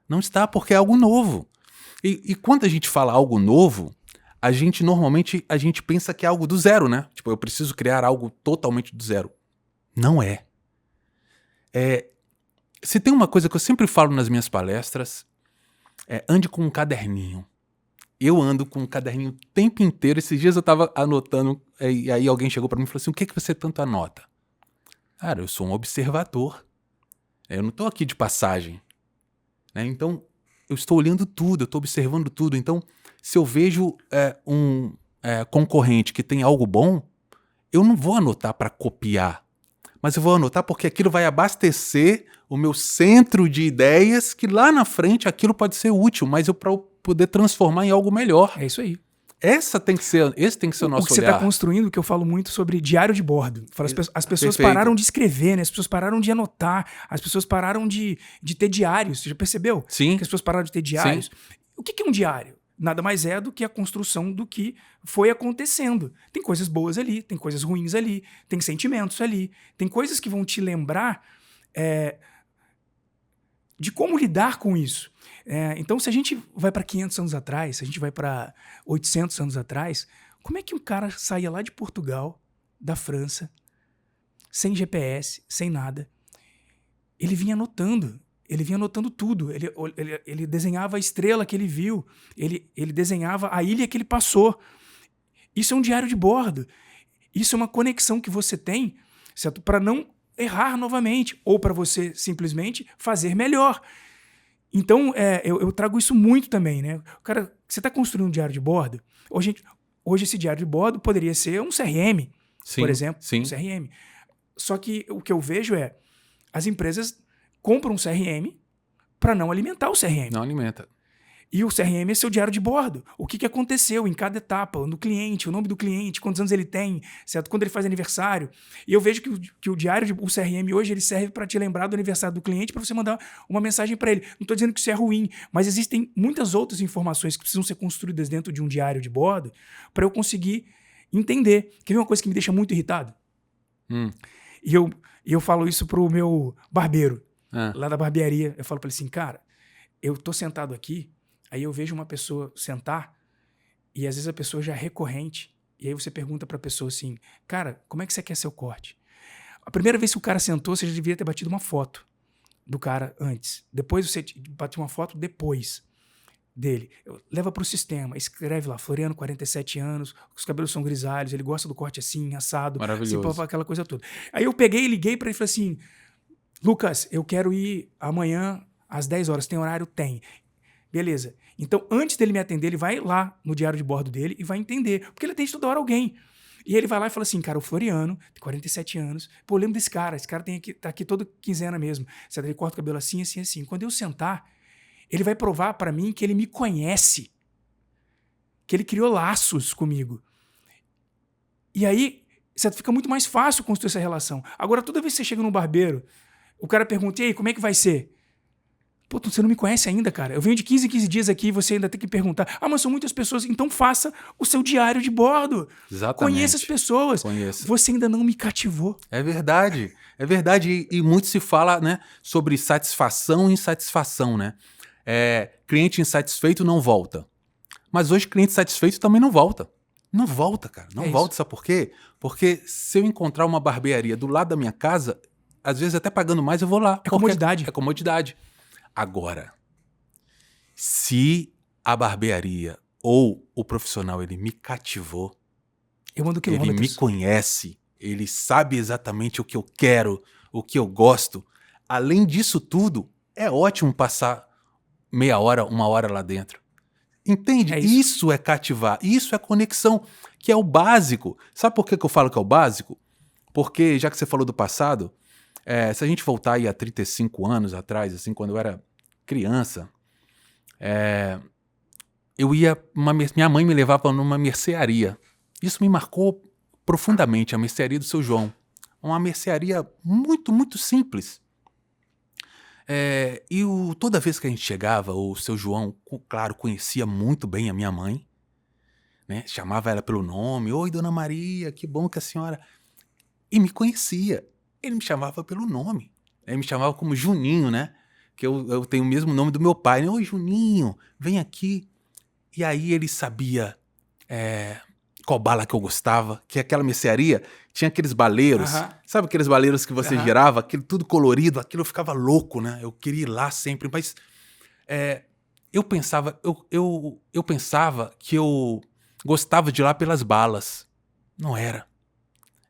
Não está porque é algo novo. E quando a gente fala algo novo, normalmente a gente pensa que é algo do zero, né? Tipo, eu preciso criar algo totalmente do zero. Não é. Se tem uma coisa que eu sempre falo nas minhas palestras, ande com um caderninho. Eu ando com um caderninho o tempo inteiro. Esses dias eu tava anotando, e aí alguém chegou pra mim e falou assim: o que você tanto anota? Cara, eu sou um observador. Eu não tô aqui de passagem. Né? Então, eu estou olhando tudo, eu estou observando tudo. Então, se eu vejo um concorrente que tem algo bom, eu não vou anotar para copiar, mas eu vou anotar porque aquilo vai abastecer o meu centro de ideias, que lá na frente aquilo pode ser útil, mas para eu poder transformar em algo melhor. É isso aí. Esse tem que ser o nosso olhar. O que você está construindo, que eu falo muito sobre diário de bordo. As pessoas pararam de escrever, né? As pessoas pararam de anotar, as pessoas pararam de ter diários. Você já percebeu? Sim. Que as pessoas pararam de ter diários. Sim. O que é um diário? Nada mais é do que a construção do que foi acontecendo. Tem coisas boas ali, tem coisas ruins ali, tem sentimentos ali, tem coisas que vão te lembrar de como lidar com isso. Então, se a gente vai para 500 anos atrás, se a gente vai para 800 anos atrás, como é que um cara saía lá de Portugal, da França, sem GPS, sem nada? Ele vinha anotando tudo. Ele desenhava a estrela que ele viu, ele desenhava a ilha que ele passou. Isso é um diário de bordo. Isso é uma conexão que você tem, certo? Para não errar novamente, ou para você simplesmente fazer melhor. Então, eu trago isso muito também, né? Cara, você está construindo um diário de bordo? Hoje esse diário de bordo poderia ser um CRM, sim, por exemplo. Sim. Um CRM. Só que o que eu vejo as empresas compram um CRM para não alimentar o CRM. Não alimenta. E o CRM é seu diário de bordo. O que aconteceu em cada etapa, no cliente, o nome do cliente, quantos anos ele tem, certo? Quando ele faz aniversário. E eu vejo que o diário, o CRM hoje, ele serve para te lembrar do aniversário do cliente, para você mandar uma mensagem para ele. Não estou dizendo que isso é ruim, mas existem muitas outras informações que precisam ser construídas dentro de um diário de bordo para eu conseguir entender. Quer ver uma coisa que me deixa muito irritado? E eu falo isso pro meu barbeiro, lá da barbearia. Eu falo para ele assim: cara, eu tô sentado aqui, aí eu vejo uma pessoa sentar E às vezes a pessoa já é recorrente. E aí você pergunta pra pessoa assim, cara, como é que você quer seu corte? A primeira vez que o cara sentou, você já devia ter batido uma foto do cara antes. Depois você bateu uma foto depois dele. Leva pro sistema, escreve lá, Floriano, 47 anos, os cabelos são grisalhos, ele gosta do corte assim, assado, assim, Maravilhoso. aquela coisa toda. Aí eu peguei e liguei pra ele e falei assim, Lucas, eu quero ir amanhã às 10 horas, tem horário? Tem. Beleza. Então, antes dele me atender, ele vai lá no diário de bordo dele e vai entender. Porque ele atende toda hora alguém. E ele vai lá e fala assim, cara, o Floriano, tem 47 anos, pô, eu lembro desse cara, esse cara tá aqui toda quinzena mesmo. Ele corta o cabelo assim, assim, assim. Quando eu sentar, ele vai provar pra mim que ele me conhece. Que ele criou laços comigo. E aí, fica muito mais fácil construir essa relação. Agora, toda vez que você chega num barbeiro, o cara pergunta, e aí, como é que vai ser? Pô, você não me conhece ainda, cara. Eu venho de 15 em 15 dias aqui e você ainda tem que perguntar. Ah, mas são muitas pessoas. Então faça o seu diário de bordo. Exatamente. Conheça as pessoas. Conheça. Você ainda não me cativou. É verdade. É verdade. E muito se fala, né, sobre satisfação e insatisfação, né? Cliente insatisfeito não volta. Mas hoje cliente satisfeito também não volta. Não volta, cara. Não volta. Sabe por quê? Porque se eu encontrar uma barbearia do lado da minha casa, às vezes até pagando mais, eu vou lá. É comodidade. É comodidade. Agora, se a barbearia ou o profissional ele me cativou, eu ando ele quilômetros. me conhece, ele sabe exatamente o que eu quero, o que eu gosto. Além disso tudo, é ótimo passar meia hora, uma hora lá dentro. Entende? Isso é cativar, isso é conexão, que é o básico. Sabe por que eu falo que é o básico? Porque, já que você falou do passado, se a gente voltar aí a 35 anos atrás, assim, quando eu era criança, eu ia. Minha mãe me levava numa mercearia. Isso me marcou profundamente, a mercearia do Seu João. Uma mercearia muito, muito simples. Toda vez que a gente chegava, o Seu João, claro, conhecia muito bem a minha mãe, né? Chamava ela pelo nome. Oi, Dona Maria, que bom que a senhora... E me conhecia. Ele me chamava pelo nome. Ele me chamava como Juninho, né? Que eu tenho o mesmo nome do meu pai. Né? Oi, Juninho, vem aqui. E aí ele sabia qual bala que eu gostava, que aquela mercearia tinha aqueles baleiros. Sabe aqueles baleiros que você girava, aquilo tudo colorido, aquilo eu ficava louco, né? Eu queria ir lá sempre, mas eu pensava que eu gostava de ir lá pelas balas. Não era.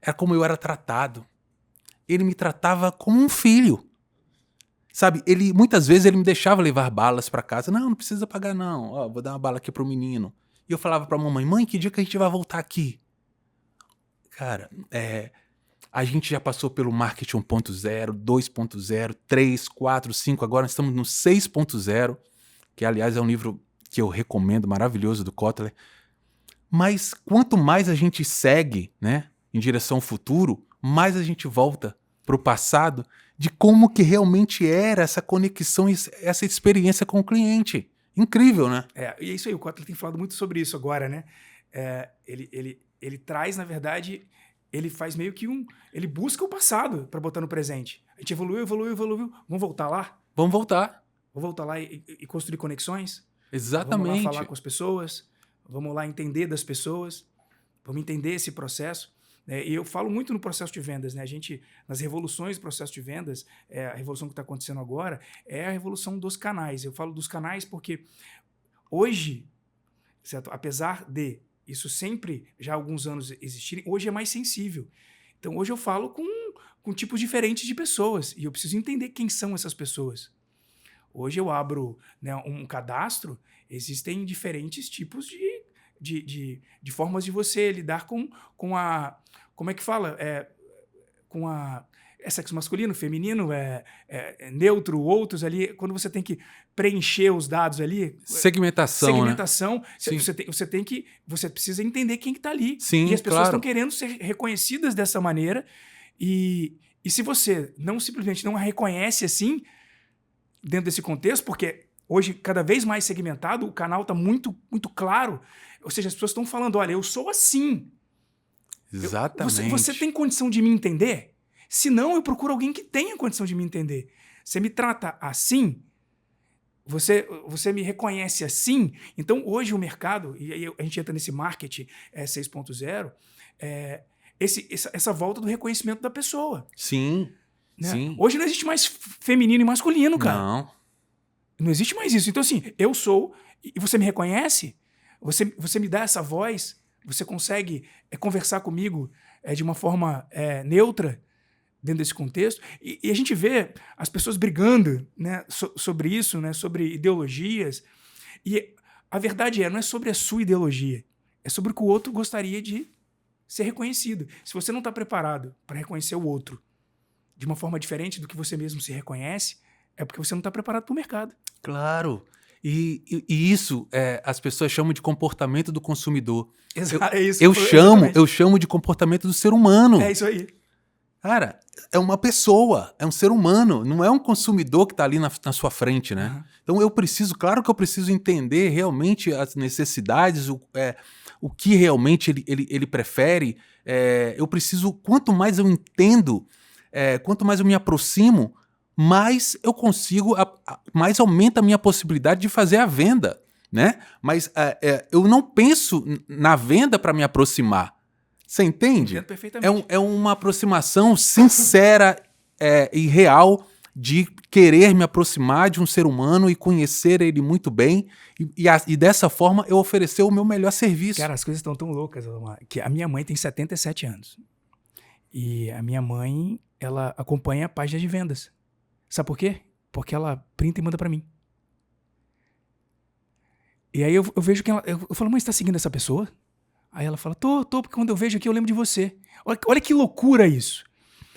Era como eu era tratado. Ele me tratava como um filho. Sabe, muitas vezes ele me deixava levar balas pra casa. Não precisa pagar não. Ó, vou dar uma bala aqui pro menino. E eu falava pra mamãe, mãe, que dia que a gente vai voltar aqui? Cara, a gente já passou pelo marketing 1.0, 2.0, 3, 4, 5, agora nós estamos no 6.0, que aliás é um livro que eu recomendo, maravilhoso, do Kotler. Mas quanto mais a gente segue, né, em direção ao futuro, mais a gente volta pro passado de como que realmente era essa conexão, essa experiência com o cliente. Incrível, né? E é isso aí, o Kotler tem falado muito sobre isso agora, né? Ele traz, na verdade, ele faz meio que ele busca o passado para botar no presente. A gente evoluiu. Vamos voltar lá? Vamos voltar. Vamos voltar lá e construir conexões? Exatamente. Vamos lá falar com as pessoas? Vamos lá entender das pessoas? Vamos entender esse processo? E eu falo muito no processo de vendas, né? A gente, nas revoluções do processo de vendas, a revolução que está acontecendo agora é a revolução dos canais. Eu falo dos canais porque hoje, certo? Apesar de isso sempre, já há alguns anos existirem, hoje é mais sensível. Então hoje eu falo com tipos diferentes de pessoas e eu preciso entender quem são essas pessoas. Hoje eu abro, né, um cadastro, existem diferentes tipos de formas de você lidar com a... Como é que fala? Com a... sexo masculino, feminino, neutro, outros ali, quando você tem que preencher os dados ali... Segmentação, né? Você precisa entender quem está ali. Sim, e as pessoas estão querendo ser reconhecidas dessa maneira. E se você simplesmente não a reconhece assim, dentro desse contexto, porque hoje, cada vez mais segmentado, o canal está muito, muito claro. Ou seja, as pessoas estão falando, olha, eu sou assim. Exatamente. Você tem condição de me entender? Se não, eu procuro alguém que tenha condição de me entender. Você me trata assim, Você me reconhece assim? Então, hoje o mercado, e aí a gente entra nesse marketing 6.0, essa volta do reconhecimento da pessoa. Sim, Né? sim. Hoje não existe mais feminino e masculino, cara. Não. Não existe mais isso. Então, assim, eu sou, e você me reconhece, você me dá essa voz, você consegue conversar comigo de uma forma neutra, dentro desse contexto, e a gente vê as pessoas brigando, né, sobre isso, né, sobre ideologias, e a verdade não é sobre a sua ideologia, é sobre o que o outro gostaria de ser reconhecido. Se você não está preparado para reconhecer o outro de uma forma diferente do que você mesmo se reconhece, é porque você não está preparado para o mercado. Claro. E isso as pessoas chamam de comportamento do consumidor. Eu chamo de comportamento do ser humano. É isso aí. Cara, é uma pessoa, é um ser humano, não é um consumidor que está ali na sua frente, né? Uhum. Então claro que eu preciso entender realmente as necessidades, o que realmente ele prefere. Quanto mais eu entendo, quanto mais eu me aproximo, mais eu consigo, mais aumenta a minha possibilidade de fazer a venda, né? Mas eu não penso na venda para me aproximar. Você entende? Entendo perfeitamente. É uma aproximação sincera e real de querer me aproximar de um ser humano e conhecer ele muito bem e dessa forma eu oferecer o meu melhor serviço. Cara, as coisas estão tão loucas, Omar, que a minha mãe tem 77 anos. E a minha mãe, ela acompanha a página de vendas. Sabe por quê? Porque ela printa e manda pra mim. E aí eu vejo que eu falo, mãe, você tá seguindo essa pessoa? Aí ela fala, tô, porque quando eu vejo aqui eu lembro de você. Olha que loucura isso.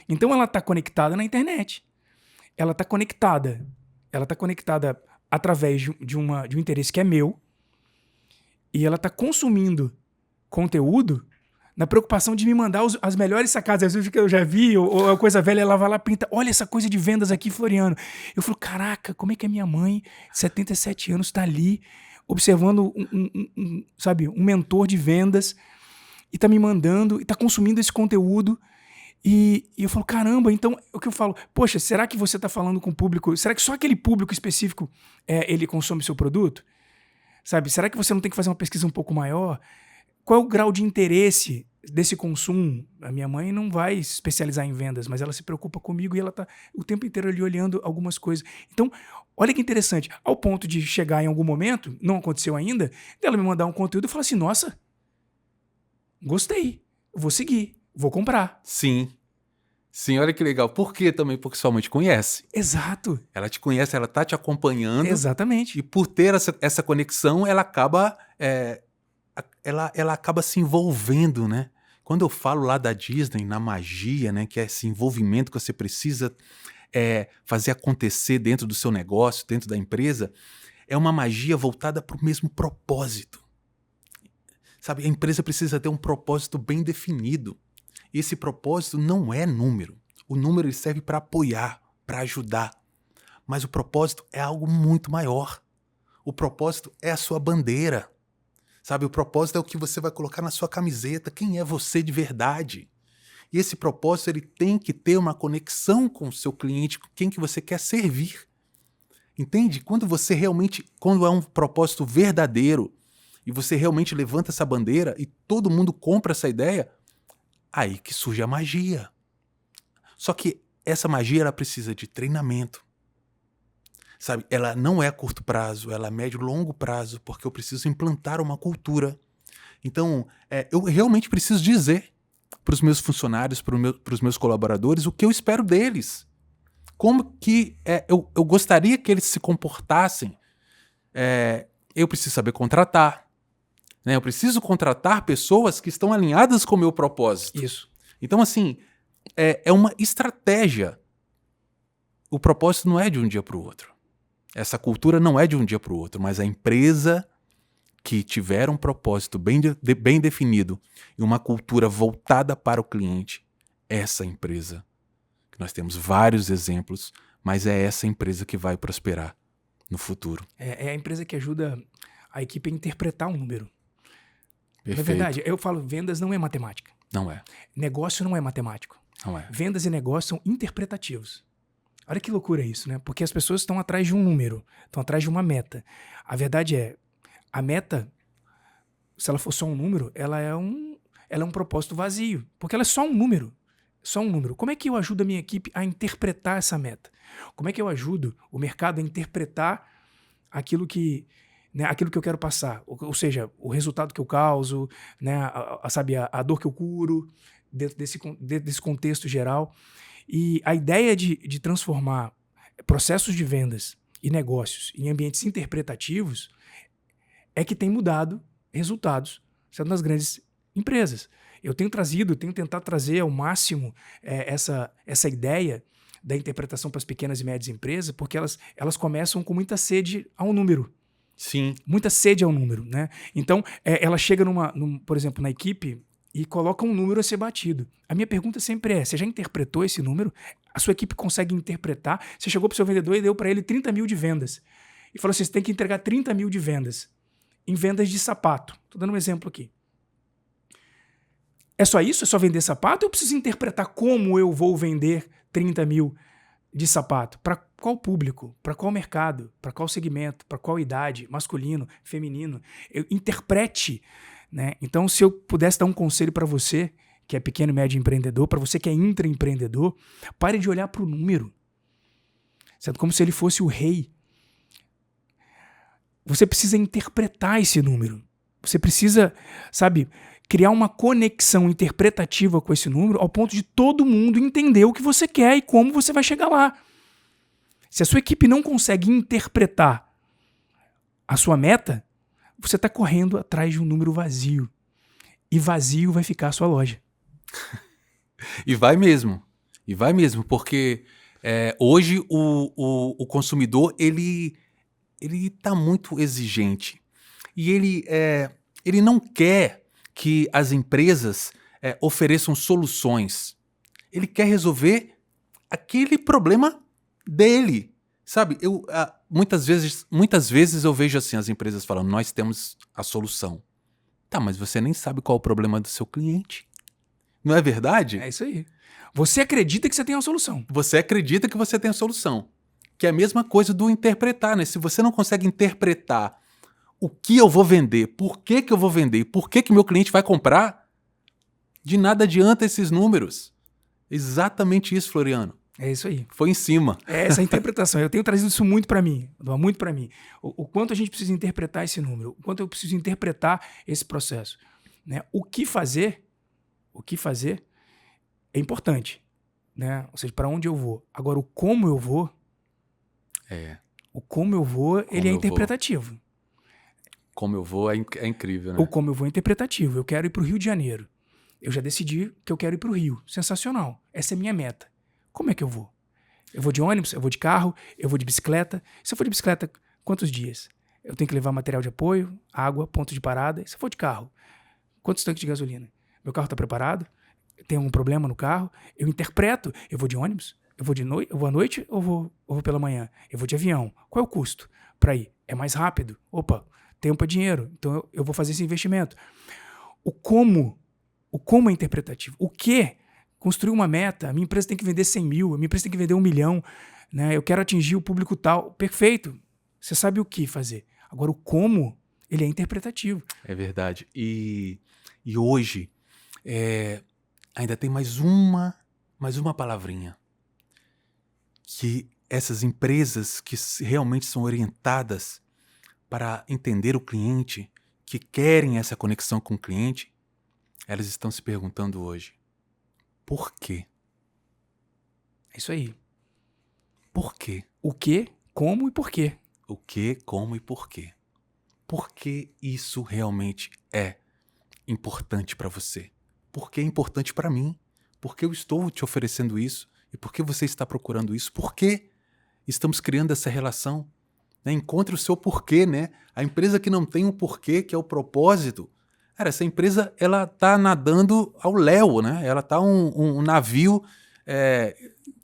Então ela tá conectada na internet. Ela tá conectada através de um interesse que é meu, e ela tá consumindo conteúdo na preocupação de me mandar as melhores sacadas, às vezes que eu já vi, ou a coisa velha, ela vai lá e printa, olha essa coisa de vendas aqui, Floriano. Eu falo, caraca, como é que a minha mãe, 77 anos, tá ali observando um mentor de vendas e tá me mandando, e tá consumindo esse conteúdo, e eu falo, caramba, então o que eu falo, poxa, será que você tá falando com o público, será que só aquele público específico ele consome seu produto? Sabe, será que você não tem que fazer uma pesquisa um pouco maior? Qual é o grau de interesse desse consumo? A minha mãe não vai se especializar em vendas, mas ela se preocupa comigo e ela tá o tempo inteiro ali olhando algumas coisas. Então, olha que interessante, ao ponto de chegar em algum momento, não aconteceu ainda, dela me mandar um conteúdo e falar assim, nossa, gostei, vou seguir, vou comprar. Sim, olha que legal. Por quê também? Porque sua mãe te conhece. Exato. Ela te conhece, ela tá te acompanhando. Exatamente. E por ter essa conexão, ela acaba ela acaba se envolvendo, né? Quando eu falo lá da Disney, na magia, né, que é esse envolvimento que você precisa fazer acontecer dentro do seu negócio, dentro da empresa, é uma magia voltada para o mesmo propósito. Sabe, a empresa precisa ter um propósito bem definido. E esse propósito não é número. O número ele serve para apoiar, para ajudar. Mas o propósito é algo muito maior. O propósito é a sua bandeira. Sabe, o propósito é o que você vai colocar na sua camiseta. Quem é você de verdade? E esse propósito ele tem que ter uma conexão com o seu cliente, com quem que você quer servir. Entende? Quando é um propósito verdadeiro e você realmente levanta essa bandeira e todo mundo compra essa ideia, aí que surge a magia. Só que essa magia ela precisa de treinamento. Sabe, ela não é a curto prazo, ela é médio e longo prazo, porque eu preciso implantar uma cultura. Então, eu realmente preciso dizer para os meus funcionários, para os meus colaboradores, o que eu espero deles. Como que eu gostaria que eles se comportassem. Eu preciso saber contratar. Né? Eu preciso contratar pessoas que estão alinhadas com o meu propósito. Isso. Então, assim, é uma estratégia. O propósito não é de um dia para o outro. Essa cultura não é de um dia para o outro, mas a empresa que tiver um propósito bem definido e uma cultura voltada para o cliente, essa empresa, que nós temos vários exemplos, mas é essa empresa que vai prosperar no futuro. É a empresa que ajuda a equipe a interpretar um número. Perfeito. Na verdade, eu falo, vendas não é matemática. Não é. Negócio não é matemático. Não é. Vendas e negócio são interpretativos. Olha que loucura isso, né? Porque as pessoas estão atrás de um número, estão atrás de uma meta. A verdade é, a meta, se ela for só um número, ela é um propósito vazio, porque ela é só um número. Só um número. Como é que eu ajudo a minha equipe a interpretar essa meta? Como é que eu ajudo o mercado a interpretar aquilo que, né, aquilo que eu quero passar? Ou seja, o resultado que eu causo, né, sabe, a dor que eu curo, dentro desse contexto geral. E a ideia de transformar processos de vendas e negócios em ambientes interpretativos é que tem mudado resultados, sendo nas grandes empresas. Eu tenho tentado trazer ao máximo essa ideia da interpretação para as pequenas e médias empresas, porque elas começam com muita sede ao número. Sim. Muita sede ao número, né? Então, ela chega, por exemplo, na equipe e coloca um número a ser batido. A minha pergunta sempre é, você já interpretou esse número? A sua equipe consegue interpretar? Você chegou para o seu vendedor e deu para ele 30 mil de vendas. E falou assim, você tem que entregar 30 mil de vendas em vendas de sapato. Estou dando um exemplo aqui. É só isso? É só vender sapato? Ou eu preciso interpretar como eu vou vender 30 mil de sapato? Para qual público? Para qual mercado? Para qual segmento? Para qual idade? Masculino? Feminino? Interprete, né? Então, se eu pudesse dar um conselho para você, que é pequeno e médio empreendedor, para você que é intraempreendedor, pare de olhar para o número. Certo? Como se ele fosse o rei. Você precisa interpretar esse número. Você precisa, sabe, criar uma conexão interpretativa com esse número ao ponto de todo mundo entender o que você quer e como você vai chegar lá. Se a sua equipe não consegue interpretar a sua meta, você está correndo atrás de um número vazio. E vazio vai ficar a sua loja. E vai mesmo. E vai mesmo, porque hoje o consumidor ele está muito exigente. E ele não quer que as empresas ofereçam soluções. Ele quer resolver aquele problema dele. Sabe, muitas vezes eu vejo assim as empresas falando, nós temos a solução. Tá, mas você nem sabe qual é o problema do seu cliente. Não é verdade? É isso aí. Você acredita que você tem uma solução. Você acredita que você tem a solução. Que é a mesma coisa do interpretar, né? Se você não consegue interpretar o que eu vou vender, por que eu vou vender, por que meu cliente vai comprar, de nada adianta esses números. Exatamente isso, Floriano. É isso aí. Foi em cima. É essa interpretação. Eu tenho trazido isso muito para mim. Muito para mim. O quanto a gente precisa interpretar esse número. O quanto eu preciso interpretar esse processo. Né? O que fazer é importante. Né? Ou seja, para onde eu vou. Agora, o como eu vou... O como eu vou, ele é interpretativo. Como eu vou é incrível, né? O como eu vou é interpretativo. Eu quero ir para o Rio de Janeiro. Eu já decidi que eu quero ir para o Rio. Sensacional. Essa é a minha meta. Como é que eu vou? Eu vou de ônibus, eu vou de carro, eu vou de bicicleta. Se eu for de bicicleta, quantos dias? Eu tenho que levar material de apoio, água, ponto de parada. Se eu for de carro, quantos tanques de gasolina? Meu carro está preparado? Tem algum problema no carro? Eu interpreto. Eu vou de ônibus? Eu vou à noite ou vou pela manhã? Eu vou de avião. Qual é o custo para ir? É mais rápido? Opa, tempo é dinheiro. Então eu vou fazer esse investimento. O como é interpretativo. O que? Construir uma meta. A minha empresa tem que vender 100 mil. A minha empresa tem que vender 1 milhão. Né? Eu quero atingir o público tal. Perfeito. Você sabe o que fazer. Agora, o como, ele é interpretativo. É verdade. E hoje, ainda tem mais uma palavrinha. Que essas empresas que realmente são orientadas para entender o cliente, que querem essa conexão com o cliente, elas estão se perguntando hoje, por quê? É isso aí. Por quê? O que, como e por quê. O que, como e por quê? Por que isso realmente é importante para você? Por que é importante para mim? Por que eu estou te oferecendo isso? E por que você está procurando isso? Por que estamos criando essa relação? Né? Encontre o seu porquê, né? A empresa que não tem um porquê, que é o propósito, cara, essa empresa, ela tá nadando ao léu, né? Ela tá um navio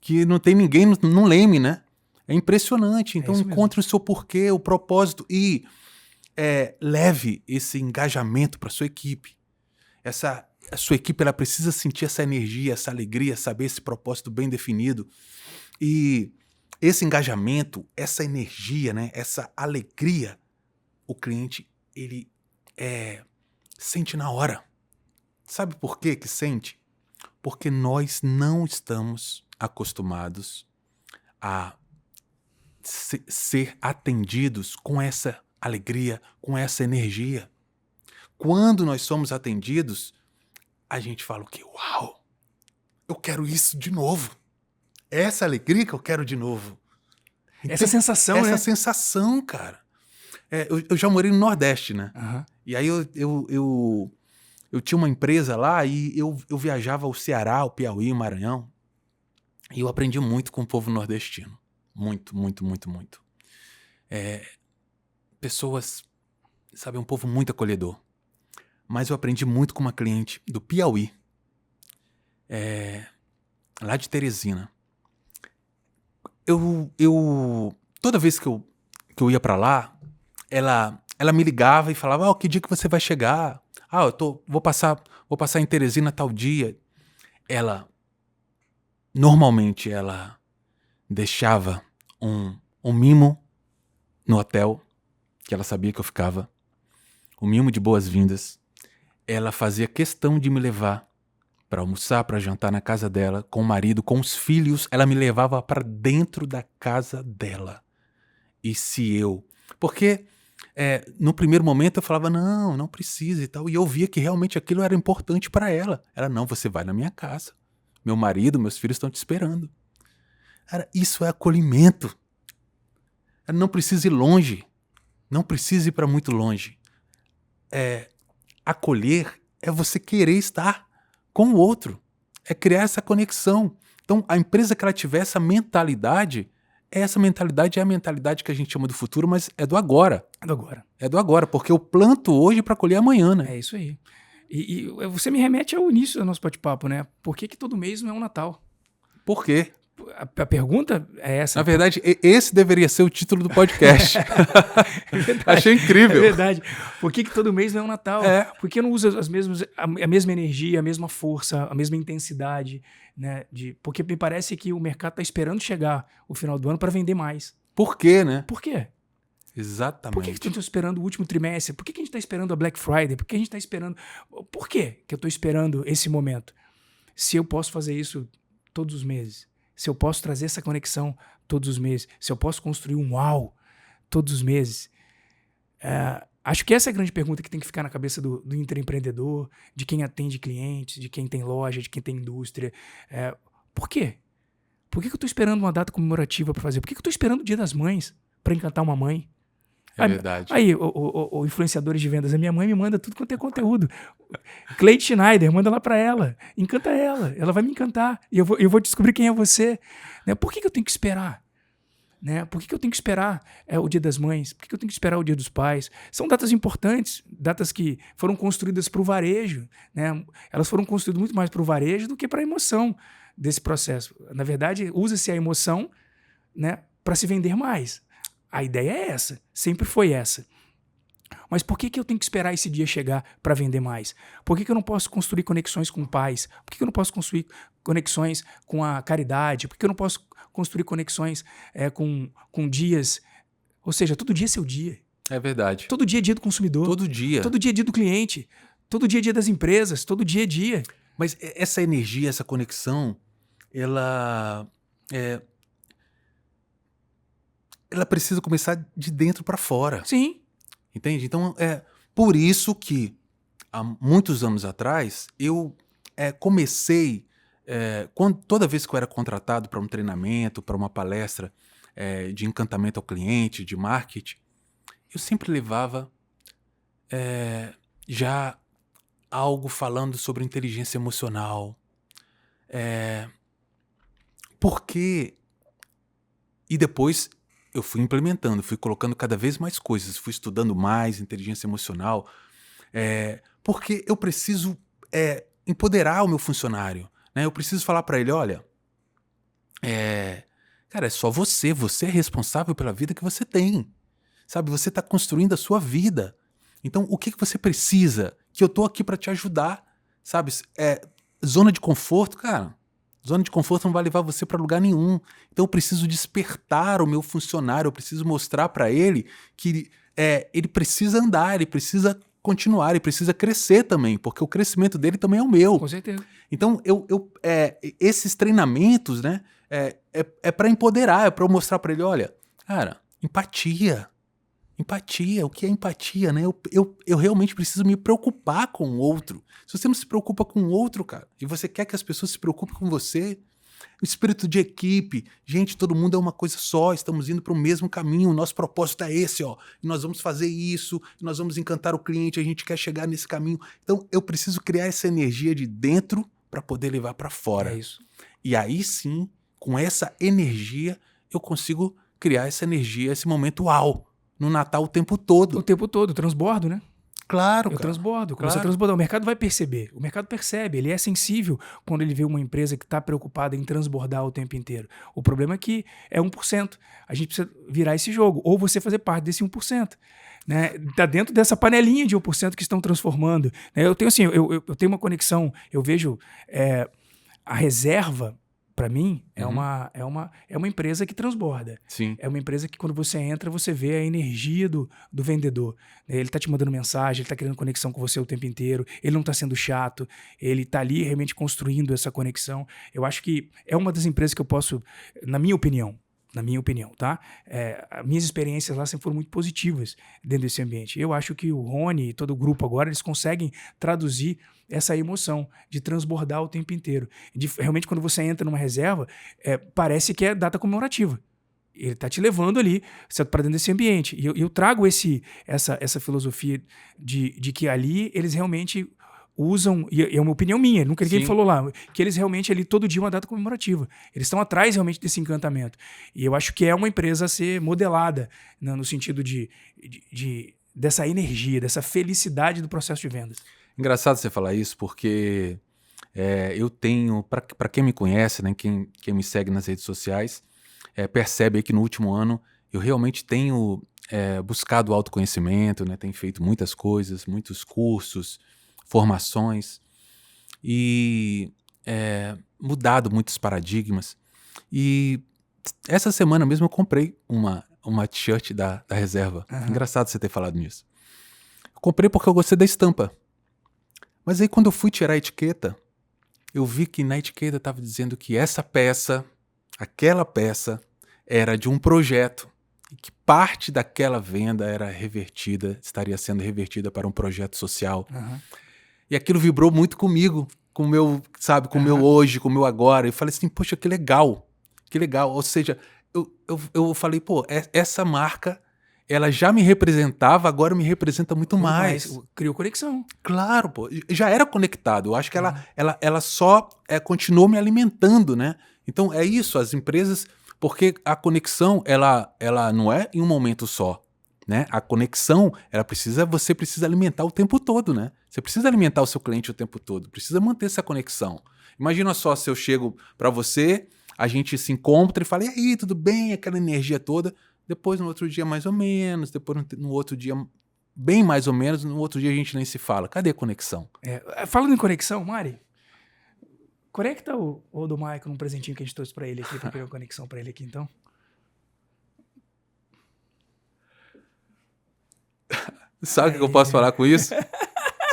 que não tem ninguém no leme, né? É impressionante. Então, encontre o seu porquê, o propósito e leve esse engajamento para sua equipe. A sua equipe, ela precisa sentir essa energia, essa alegria, saber esse propósito bem definido. E esse engajamento, essa energia, né, essa alegria, o cliente, ele sente na hora. Sabe por quê que sente? Porque nós não estamos acostumados a ser atendidos com essa alegria, com essa energia. Quando nós somos atendidos, a gente fala o quê? Uau! Eu quero isso de novo. Essa alegria que eu quero de novo. Essa sensação, né? Essa sensação, cara. Eu já morei no Nordeste, né? Uhum. E aí eu tinha uma empresa lá e eu viajava ao Ceará, ao Piauí, ao Maranhão. E eu aprendi muito com o povo nordestino. Muito, muito, muito, muito. Pessoas, sabe, um povo muito acolhedor. Mas eu aprendi muito com uma cliente do Piauí. Lá de Teresina. Toda vez que eu ia pra lá, ela me ligava e falava, que dia que você vai chegar? Vou passar em Teresina tal dia. Normalmente ela deixava um mimo no hotel, que ela sabia que eu ficava, um mimo de boas-vindas. Ela fazia questão de me levar para almoçar, para jantar na casa dela, com o marido, com os filhos. Ela me levava para dentro da casa dela. Porque no primeiro momento eu falava, não precisa e tal. E eu via que realmente aquilo era importante para ela. Ela, não, você vai na minha casa. Meu marido, meus filhos estão te esperando. Cara, isso é acolhimento. Ela não precisa ir longe. Não precisa ir para muito longe. Acolher é você querer estar com o outro. É criar essa conexão. Então, a empresa que ela tiver essa mentalidade, essa mentalidade é a mentalidade que a gente chama do futuro, mas é do agora. É do agora, porque eu planto hoje para colher amanhã, né? É isso aí. E você me remete ao início do nosso bate-papo, né? Por que todo mês não é um Natal? Por quê? A pergunta é essa. Na verdade, esse deveria ser o título do podcast. Achei incrível. É verdade. Por que todo mês não é um Natal? Por que não usa a mesma energia, a mesma força, a mesma intensidade? Né? Porque me parece que o mercado está esperando chegar o final do ano para vender mais. Por quê, né? Por quê? Exatamente. Por que a gente está esperando o último trimestre? Por que a gente está esperando a Black Friday? Por que a gente está esperando... Por que eu estou esperando esse momento? Se eu posso fazer isso todos os meses, se eu posso trazer essa conexão todos os meses, se eu posso construir um uau todos os meses. Acho que essa é a grande pergunta que tem que ficar na cabeça do intraempreendedor, de quem atende clientes, de quem tem loja, de quem tem indústria. Por quê? Por que eu estou esperando uma data comemorativa para fazer? Por que eu estou esperando o Dia das Mães para encantar uma mãe? É verdade. Aí, o influenciadores de vendas, a minha mãe me manda tudo quanto é conteúdo. Cleide Schneider, manda lá pra ela. Encanta ela vai me encantar. E eu vou descobrir quem é você. Né? Por que eu tenho que esperar? Né? Por que eu tenho que esperar o Dia das Mães? Por que eu tenho que esperar o Dia dos Pais? São datas importantes, datas que foram construídas para o varejo. Né? Elas foram construídas muito mais para o varejo do que para a emoção desse processo. Na verdade, usa-se a emoção, né, para se vender mais. A ideia é essa, sempre foi essa. Mas por que eu tenho que esperar esse dia chegar para vender mais? Por que eu não posso construir conexões com pais? Por que eu não posso construir conexões com a caridade? Por que eu não posso construir conexões com dias? Ou seja, todo dia é seu dia. É verdade. Todo dia é dia do consumidor. Todo dia. Todo dia é dia do cliente. Todo dia é dia das empresas. Todo dia é dia. Mas essa energia, essa conexão, ela precisa começar de dentro para fora. Sim. Entende? Então, por isso que, há muitos anos atrás, eu comecei, toda vez que eu era contratado para um treinamento, para uma palestra de encantamento ao cliente, de marketing, eu sempre levava já algo falando sobre inteligência emocional. E depois eu fui implementando, fui colocando cada vez mais coisas, fui estudando mais inteligência emocional, porque eu preciso empoderar o meu funcionário, né? Eu preciso falar para ele, olha, cara, é só você é responsável pela vida que você tem, sabe? Você está construindo a sua vida. Então, o que você precisa? Que eu tô aqui para te ajudar, sabe? Zona de conforto, cara. Zona de conforto não vai levar você para lugar nenhum. Então eu preciso despertar o meu funcionário, eu preciso mostrar para ele que ele precisa andar, ele precisa continuar, ele precisa crescer também, porque o crescimento dele também é o meu. Com certeza. Então, esses treinamentos, né, é para empoderar, é para eu mostrar para ele, olha, cara, empatia. Empatia, o que é empatia, né? Eu realmente preciso me preocupar com o outro. Se você não se preocupa com o outro, cara, e você quer que as pessoas se preocupem com você, o espírito de equipe, gente, todo mundo é uma coisa só, estamos indo para o mesmo caminho, o nosso propósito é esse, ó, e nós vamos fazer isso, e nós vamos encantar o cliente, a gente quer chegar nesse caminho. Então, eu preciso criar essa energia de dentro para poder levar para fora. É isso. E aí sim, com essa energia, eu consigo criar essa energia, esse momento uau, no Natal o tempo todo. O tempo todo, transbordo, né? Claro, Eu cara. transbordo. Claro. Você transbordar, o mercado vai perceber. O mercado percebe, ele é sensível quando ele vê uma empresa que está preocupada em transbordar o tempo inteiro. O problema é que é 1%. A gente precisa virar esse jogo, ou você fazer parte desse 1%. Né? Tá dentro dessa panelinha de 1% que estão transformando. Né? Eu tenho assim, eu tenho uma conexão, eu vejo a reserva. Para mim, é uma empresa que transborda. Sim. É uma empresa que quando você entra, você vê a energia do vendedor. Ele tá te mandando mensagem, ele tá criando conexão com você o tempo inteiro, ele não tá sendo chato, ele tá ali realmente construindo essa conexão. Eu acho que é uma das empresas que eu posso, na minha opinião, tá? Minhas experiências lá sempre foram muito positivas dentro desse ambiente. Eu acho que o Rony e todo o grupo agora, eles conseguem traduzir essa emoção de transbordar o tempo inteiro. Realmente, quando você entra numa reserva, parece que é data comemorativa. Ele está te levando ali para dentro desse ambiente. E eu trago essa filosofia de que ali eles realmente usam, e é uma opinião minha, nunca ninguém falou lá, que eles realmente ali todo dia uma data comemorativa. Eles estão atrás realmente desse encantamento. E eu acho que é uma empresa a ser modelada, né, no sentido dessa energia, dessa felicidade do processo de vendas. Engraçado você falar isso, porque eu tenho, para quem me conhece, né, quem me segue nas redes sociais, percebe aí que no último ano eu realmente tenho buscado autoconhecimento, né, tenho feito muitas coisas, muitos cursos, formações e mudado muitos paradigmas. E essa semana mesmo eu comprei uma t-shirt da Reserva. Engraçado você ter falado nisso. Eu comprei porque eu gostei da estampa. Mas aí quando eu fui tirar a etiqueta, eu vi que na etiqueta estava dizendo que aquela peça, era de um projeto e que parte daquela venda estaria sendo revertida para um projeto social. E aquilo vibrou muito comigo, com o meu, sabe, com o meu hoje, com o meu agora. Eu falei assim, poxa, que legal. Ou seja, eu falei, pô, essa marca, ela já me representava, agora me representa muito mais. Criou conexão. Claro, pô. Já era conectado. Eu acho que ela só continuou me alimentando, né? Então é isso, as empresas... Porque a conexão, ela não é em um momento só. Né? A conexão, você precisa alimentar o tempo todo, né? Você precisa alimentar o seu cliente o tempo todo. Precisa manter essa conexão. Imagina só se eu chego para você, a gente se encontra e fala, e aí, tudo bem? Aquela energia toda... Depois, no outro dia, mais ou menos. Depois, no outro dia, bem mais ou menos. No outro dia, a gente nem se fala. Cadê a conexão? Falando em conexão, Mari, conecta o do Michael num presentinho que a gente trouxe pra ele aqui, pra criar uma conexão pra ele aqui, então. Sabe o que eu posso falar com isso?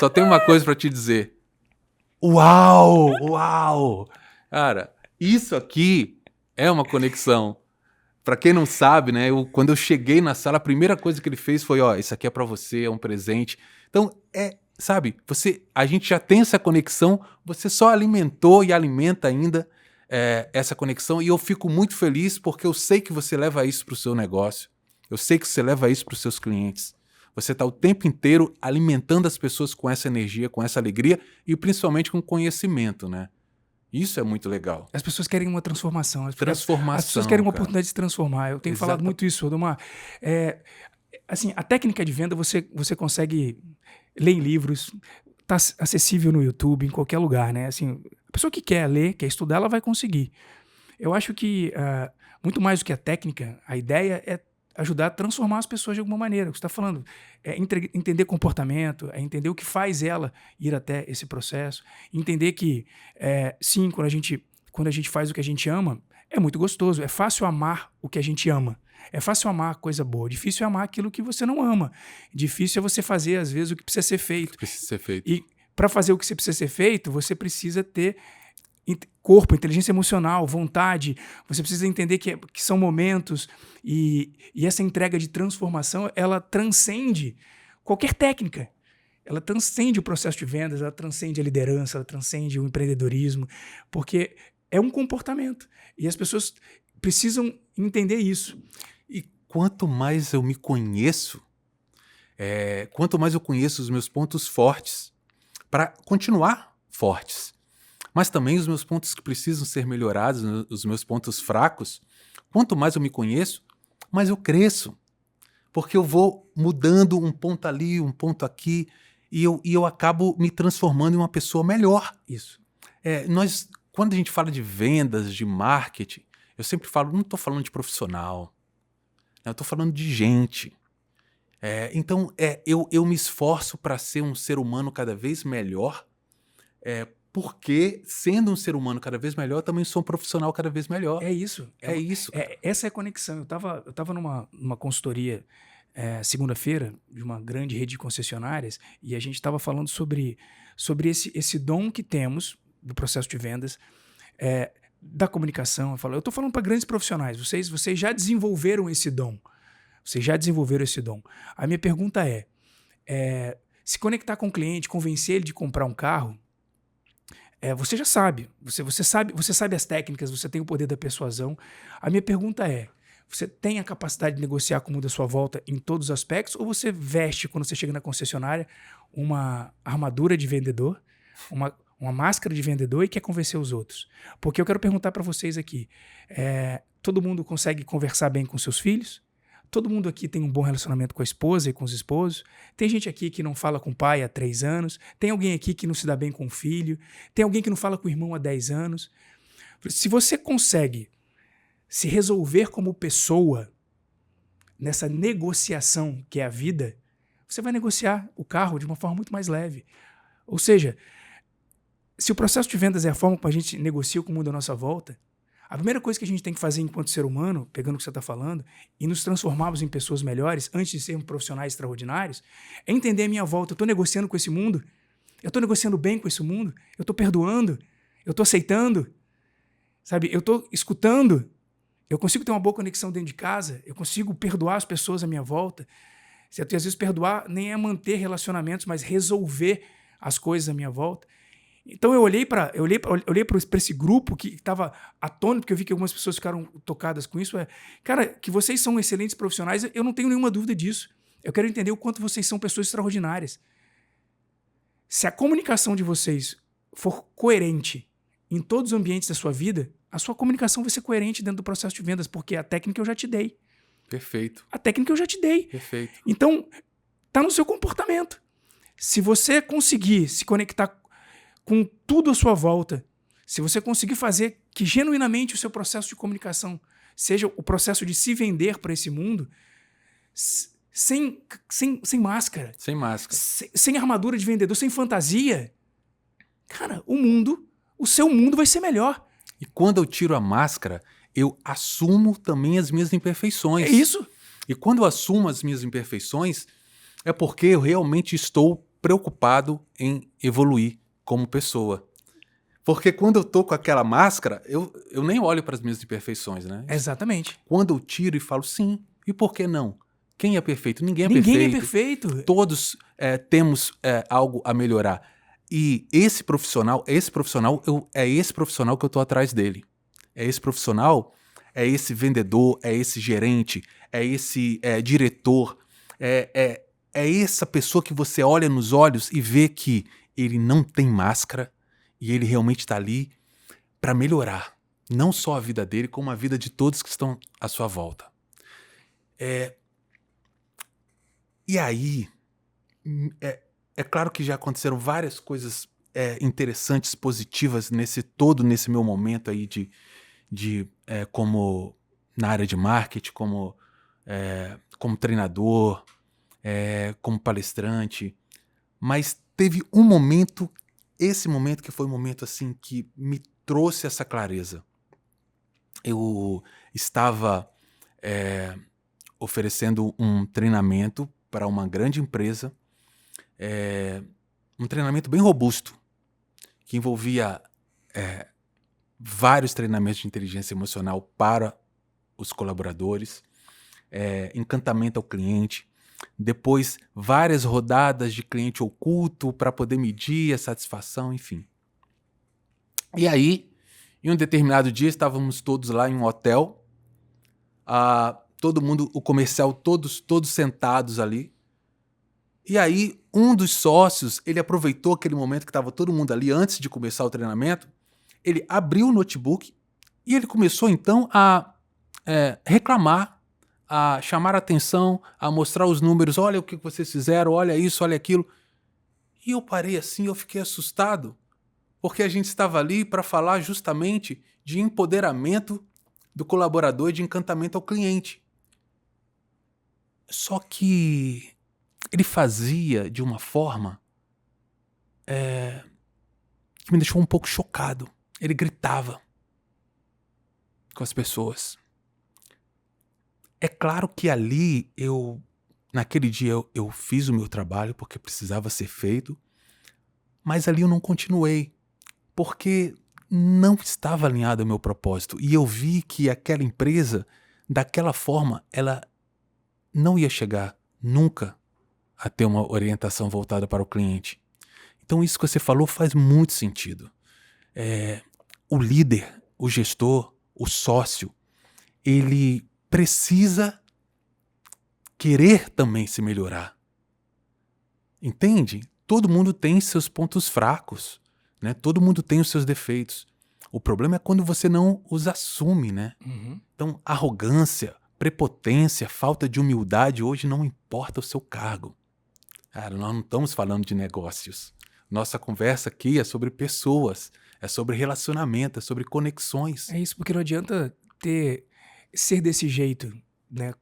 Só tem uma coisa pra te dizer. Uau! Uau! Cara, isso aqui é uma conexão. Pra quem não sabe, né, quando eu cheguei na sala, a primeira coisa que ele fez foi, ó, isso aqui é pra você, é um presente. Então, sabe, a gente já tem essa conexão, você só alimentou e alimenta ainda essa conexão, e eu fico muito feliz porque eu sei que você leva isso pro seu negócio, eu sei que você leva isso pros seus clientes. Você tá o tempo inteiro alimentando as pessoas com essa energia, com essa alegria e principalmente com conhecimento, né? Isso é muito legal. As pessoas querem uma transformação. As pessoas querem uma oportunidade de se transformar. Eu tenho falado muito isso, Odomar. Assim, a técnica de venda você consegue ler em livros, está acessível no YouTube, em qualquer lugar, né? Assim, a pessoa que quer ler, quer estudar, ela vai conseguir. Eu acho que, muito mais do que a técnica, a ideia é ajudar a transformar as pessoas de alguma maneira. O que você está falando é entender comportamento, é entender o que faz ela ir até esse processo, entender que, sim, quando a gente quando a gente faz o que a gente ama, é muito gostoso. É fácil amar o que a gente ama. É fácil amar coisa boa. Difícil é amar aquilo que você não ama. Difícil é você fazer, às vezes, o que precisa ser feito. Precisa ser feito. E para fazer o que você precisa ser feito, você precisa ter corpo, inteligência emocional, vontade. Você precisa entender que são momentos e essa entrega de transformação, ela transcende qualquer técnica. Ela transcende o processo de vendas, ela transcende a liderança, ela transcende o empreendedorismo, porque é um comportamento. E as pessoas precisam entender isso. E quanto mais eu me conheço, quanto mais eu conheço os meus pontos fortes, para continuar fortes, mas também os meus pontos que precisam ser melhorados, os meus pontos fracos, quanto mais eu me conheço, mais eu cresço. Porque eu vou mudando um ponto ali, um ponto aqui, e eu acabo me transformando em uma pessoa melhor. Isso. Quando a gente fala de vendas, de marketing, eu sempre falo, não estou falando de profissional, eu estou falando de gente. Então, eu me esforço para ser um ser humano cada vez melhor, porque, sendo um ser humano cada vez melhor, eu também sou um profissional cada vez melhor. É isso. Isso. Essa é a conexão. Eu tava numa consultoria segunda-feira de uma grande rede de concessionárias e a gente estava falando sobre esse dom que temos do processo de vendas, da comunicação. Eu estou falando para grandes profissionais. Vocês já desenvolveram esse dom. A minha pergunta se conectar com o cliente, convencer ele de comprar um carro, você já sabe. Você sabe as técnicas, você tem o poder da persuasão. A minha pergunta você tem a capacidade de negociar com o mundo à sua volta em todos os aspectos, ou você veste, quando você chega na concessionária, uma armadura de vendedor, uma máscara de vendedor e quer convencer os outros? Porque eu quero perguntar para vocês aqui, todo mundo consegue conversar bem com seus filhos? Todo mundo aqui tem um bom relacionamento com a esposa e com os esposos? Tem gente aqui que não fala com o pai há 3 anos? Tem alguém aqui que não se dá bem com o filho? Tem alguém que não fala com o irmão há 10 anos? Se você consegue se resolver como pessoa nessa negociação que é a vida, você vai negociar o carro de uma forma muito mais leve. Ou seja, se o processo de vendas é a forma como a gente negocia com o mundo à nossa volta, a primeira coisa que a gente tem que fazer enquanto ser humano, pegando o que você está falando, e nos transformarmos em pessoas melhores, antes de sermos profissionais extraordinários, é entender a minha volta. Eu estou negociando com esse mundo? Eu estou negociando bem com esse mundo? Eu estou perdoando? Eu estou aceitando? Sabe? Eu estou escutando? Eu consigo ter uma boa conexão dentro de casa? Eu consigo perdoar as pessoas à minha volta? E às vezes perdoar nem é manter relacionamentos, mas resolver as coisas à minha volta. Então eu olhei para esse grupo que estava atônito, porque eu vi que algumas pessoas ficaram tocadas com isso. Cara, que vocês são excelentes profissionais, eu não tenho nenhuma dúvida disso. Eu quero entender o quanto vocês são pessoas extraordinárias. Se a comunicação de vocês for coerente em todos os ambientes da sua vida, a sua comunicação vai ser coerente dentro do processo de vendas, porque a técnica eu já te dei. Perfeito. A técnica eu já te dei. Perfeito. Então, tá no seu comportamento. Se você conseguir se conectar com tudo à sua volta, se você conseguir fazer que genuinamente o seu processo de comunicação seja o processo de se vender para esse mundo, sem máscara. Sem máscara. Sem armadura de vendedor, sem fantasia, cara, o seu mundo vai ser melhor. E quando eu tiro a máscara, eu assumo também as minhas imperfeições. É isso. E quando eu assumo as minhas imperfeições, é porque eu realmente estou preocupado em evoluir como pessoa. Porque quando eu tô com aquela máscara, eu nem olho para as minhas imperfeições, né? Exatamente. Quando eu tiro e falo, sim, e por que não? Quem é perfeito? Ninguém é Ninguém perfeito. é perfeito. Todos temos algo a melhorar. E esse profissional que eu tô atrás dele. É esse profissional, é esse vendedor, é esse gerente, é esse diretor, é essa pessoa que você olha nos olhos e vê que ele não tem máscara e ele realmente está ali para melhorar não só a vida dele, como a vida de todos que estão à sua volta. E aí, é claro que já aconteceram várias coisas interessantes, positivas nesse meu momento aí como na área de marketing, como treinador, como palestrante, mas teve um momento esse momento que foi um momento assim que me trouxe essa clareza. Eu estava oferecendo um treinamento para uma grande empresa, um treinamento bem robusto, que envolvia vários treinamentos de inteligência emocional para os colaboradores, encantamento ao cliente, depois várias rodadas de cliente oculto para poder medir a satisfação, enfim. E aí, em um determinado dia, estávamos todos lá em um hotel, todo mundo, o comercial, todos sentados ali. E aí, um dos sócios, ele aproveitou aquele momento que estava todo mundo ali antes de começar o treinamento, ele abriu o notebook e ele começou então a reclamar, a chamar a atenção, a mostrar os números, olha o que vocês fizeram, olha isso, olha aquilo. E eu parei assim, eu fiquei assustado, porque a gente estava ali para falar justamente de empoderamento do colaborador e de encantamento ao cliente. Só que ele fazia de uma forma que me deixou um pouco chocado. Ele gritava com as pessoas. É claro que ali naquele dia eu fiz o meu trabalho porque precisava ser feito, mas ali eu não continuei, porque não estava alinhado ao meu propósito. E eu vi que aquela empresa, daquela forma, ela não ia chegar nunca a ter uma orientação voltada para o cliente. Então isso que você falou faz muito sentido. O líder, o gestor, o sócio, ele precisa querer também se melhorar. Entende? Todo mundo tem seus pontos fracos, né? Todo mundo tem os seus defeitos. O problema é quando você não os assume, né? Uhum. Então, arrogância, prepotência, falta de humildade hoje não importa o seu cargo. Cara, nós não estamos falando de negócios. Nossa conversa aqui é sobre pessoas, é sobre relacionamento, é sobre conexões. É isso, porque não adianta ser desse jeito, né,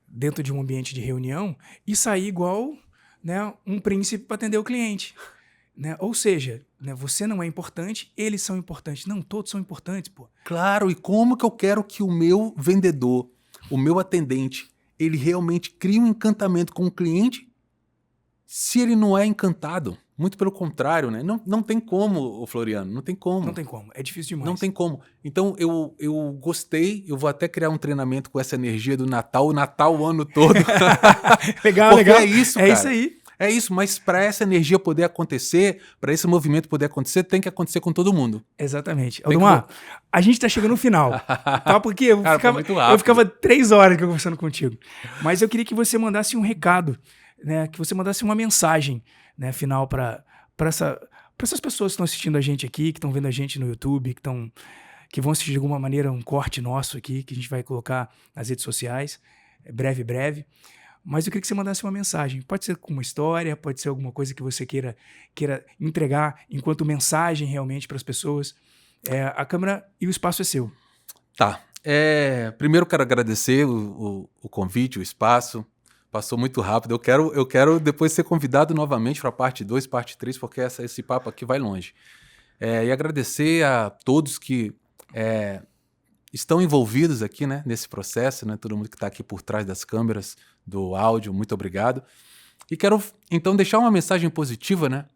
dentro de um ambiente de reunião e sair igual, né, um príncipe para atender o cliente. Né? Ou seja, né, você não é importante, eles são importantes. Não, todos são importantes, pô. Claro, e como que eu quero que o meu vendedor, o meu atendente, ele realmente crie um encantamento com o cliente se ele não é encantado? Muito pelo contrário, né? Não tem como, Floriano, não tem como. Não tem como, é difícil demais. Não tem como. Então, eu gostei, eu vou até criar um treinamento com essa energia do Natal, o Natal o ano todo. Legal, Porque legal. é isso, É cara. isso aí. É isso, mas para essa energia poder acontecer, para esse movimento poder acontecer, tem que acontecer com todo mundo. Exatamente. Tem Aldemar, a gente tá chegando no final, tá? Porque eu, Cara, foi muito rápido. eu ficava 3 horas conversando contigo. Mas eu queria que você mandasse um recado, né? Que você mandasse uma mensagem, né, final para essas pessoas que estão assistindo a gente aqui, que estão vendo a gente no YouTube, que vão assistir de alguma maneira um corte nosso aqui, que a gente vai colocar nas redes sociais, breve. Mas eu queria que você mandasse uma mensagem. Pode ser com uma história, pode ser alguma coisa que você queira entregar enquanto mensagem realmente para as pessoas. A câmera e o espaço é seu. Tá. Primeiro quero agradecer o convite, o espaço. Passou muito rápido. Eu quero depois ser convidado novamente para parte 2, parte 3, porque esse papo aqui vai longe. E agradecer a todos que estão envolvidos aqui, né, nesse processo, né, todo mundo que está aqui por trás das câmeras, do áudio, muito obrigado. E quero, então, deixar uma mensagem positiva, né,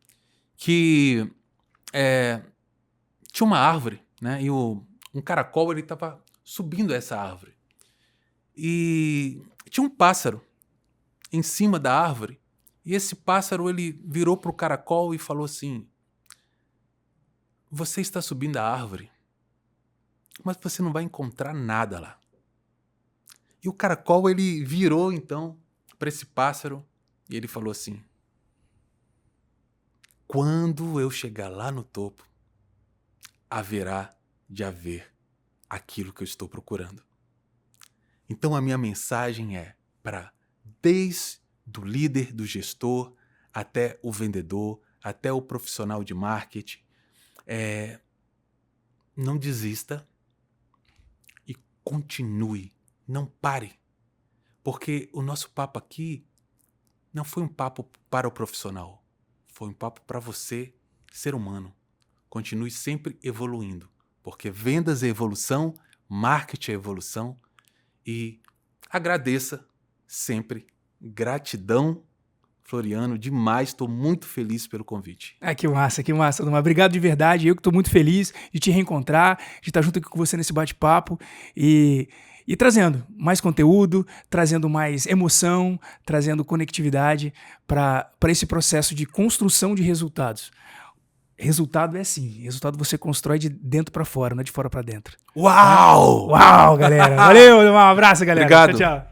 que tinha uma árvore, né, e um caracol, ele estava subindo essa árvore. E tinha um pássaro em cima da árvore, e esse pássaro, ele virou para o caracol e falou assim: você está subindo a árvore, mas você não vai encontrar nada lá. E o caracol, ele virou então para esse pássaro e ele falou assim: quando eu chegar lá no topo, haverá de haver aquilo que eu estou procurando. Então a minha mensagem é para, desde o líder, do gestor, até o vendedor, até o profissional de marketing, não desista e continue, não pare. Porque o nosso papo aqui não foi um papo para o profissional, foi um papo para você ser humano. Continue sempre evoluindo, porque vendas é evolução, marketing é evolução, e agradeça sempre. Gratidão, Floriano, demais. Estou muito feliz pelo convite. Que massa, Domar. Obrigado de verdade. Eu que estou muito feliz de te reencontrar, de estar junto aqui com você nesse bate-papo e trazendo mais conteúdo, trazendo mais emoção, trazendo conectividade para esse processo de construção de resultados. Resultado é assim, resultado você constrói de dentro para fora, não é de fora para dentro. Uau! Uau, galera. Valeu, um abraço, galera. Obrigado. Tchau, tchau.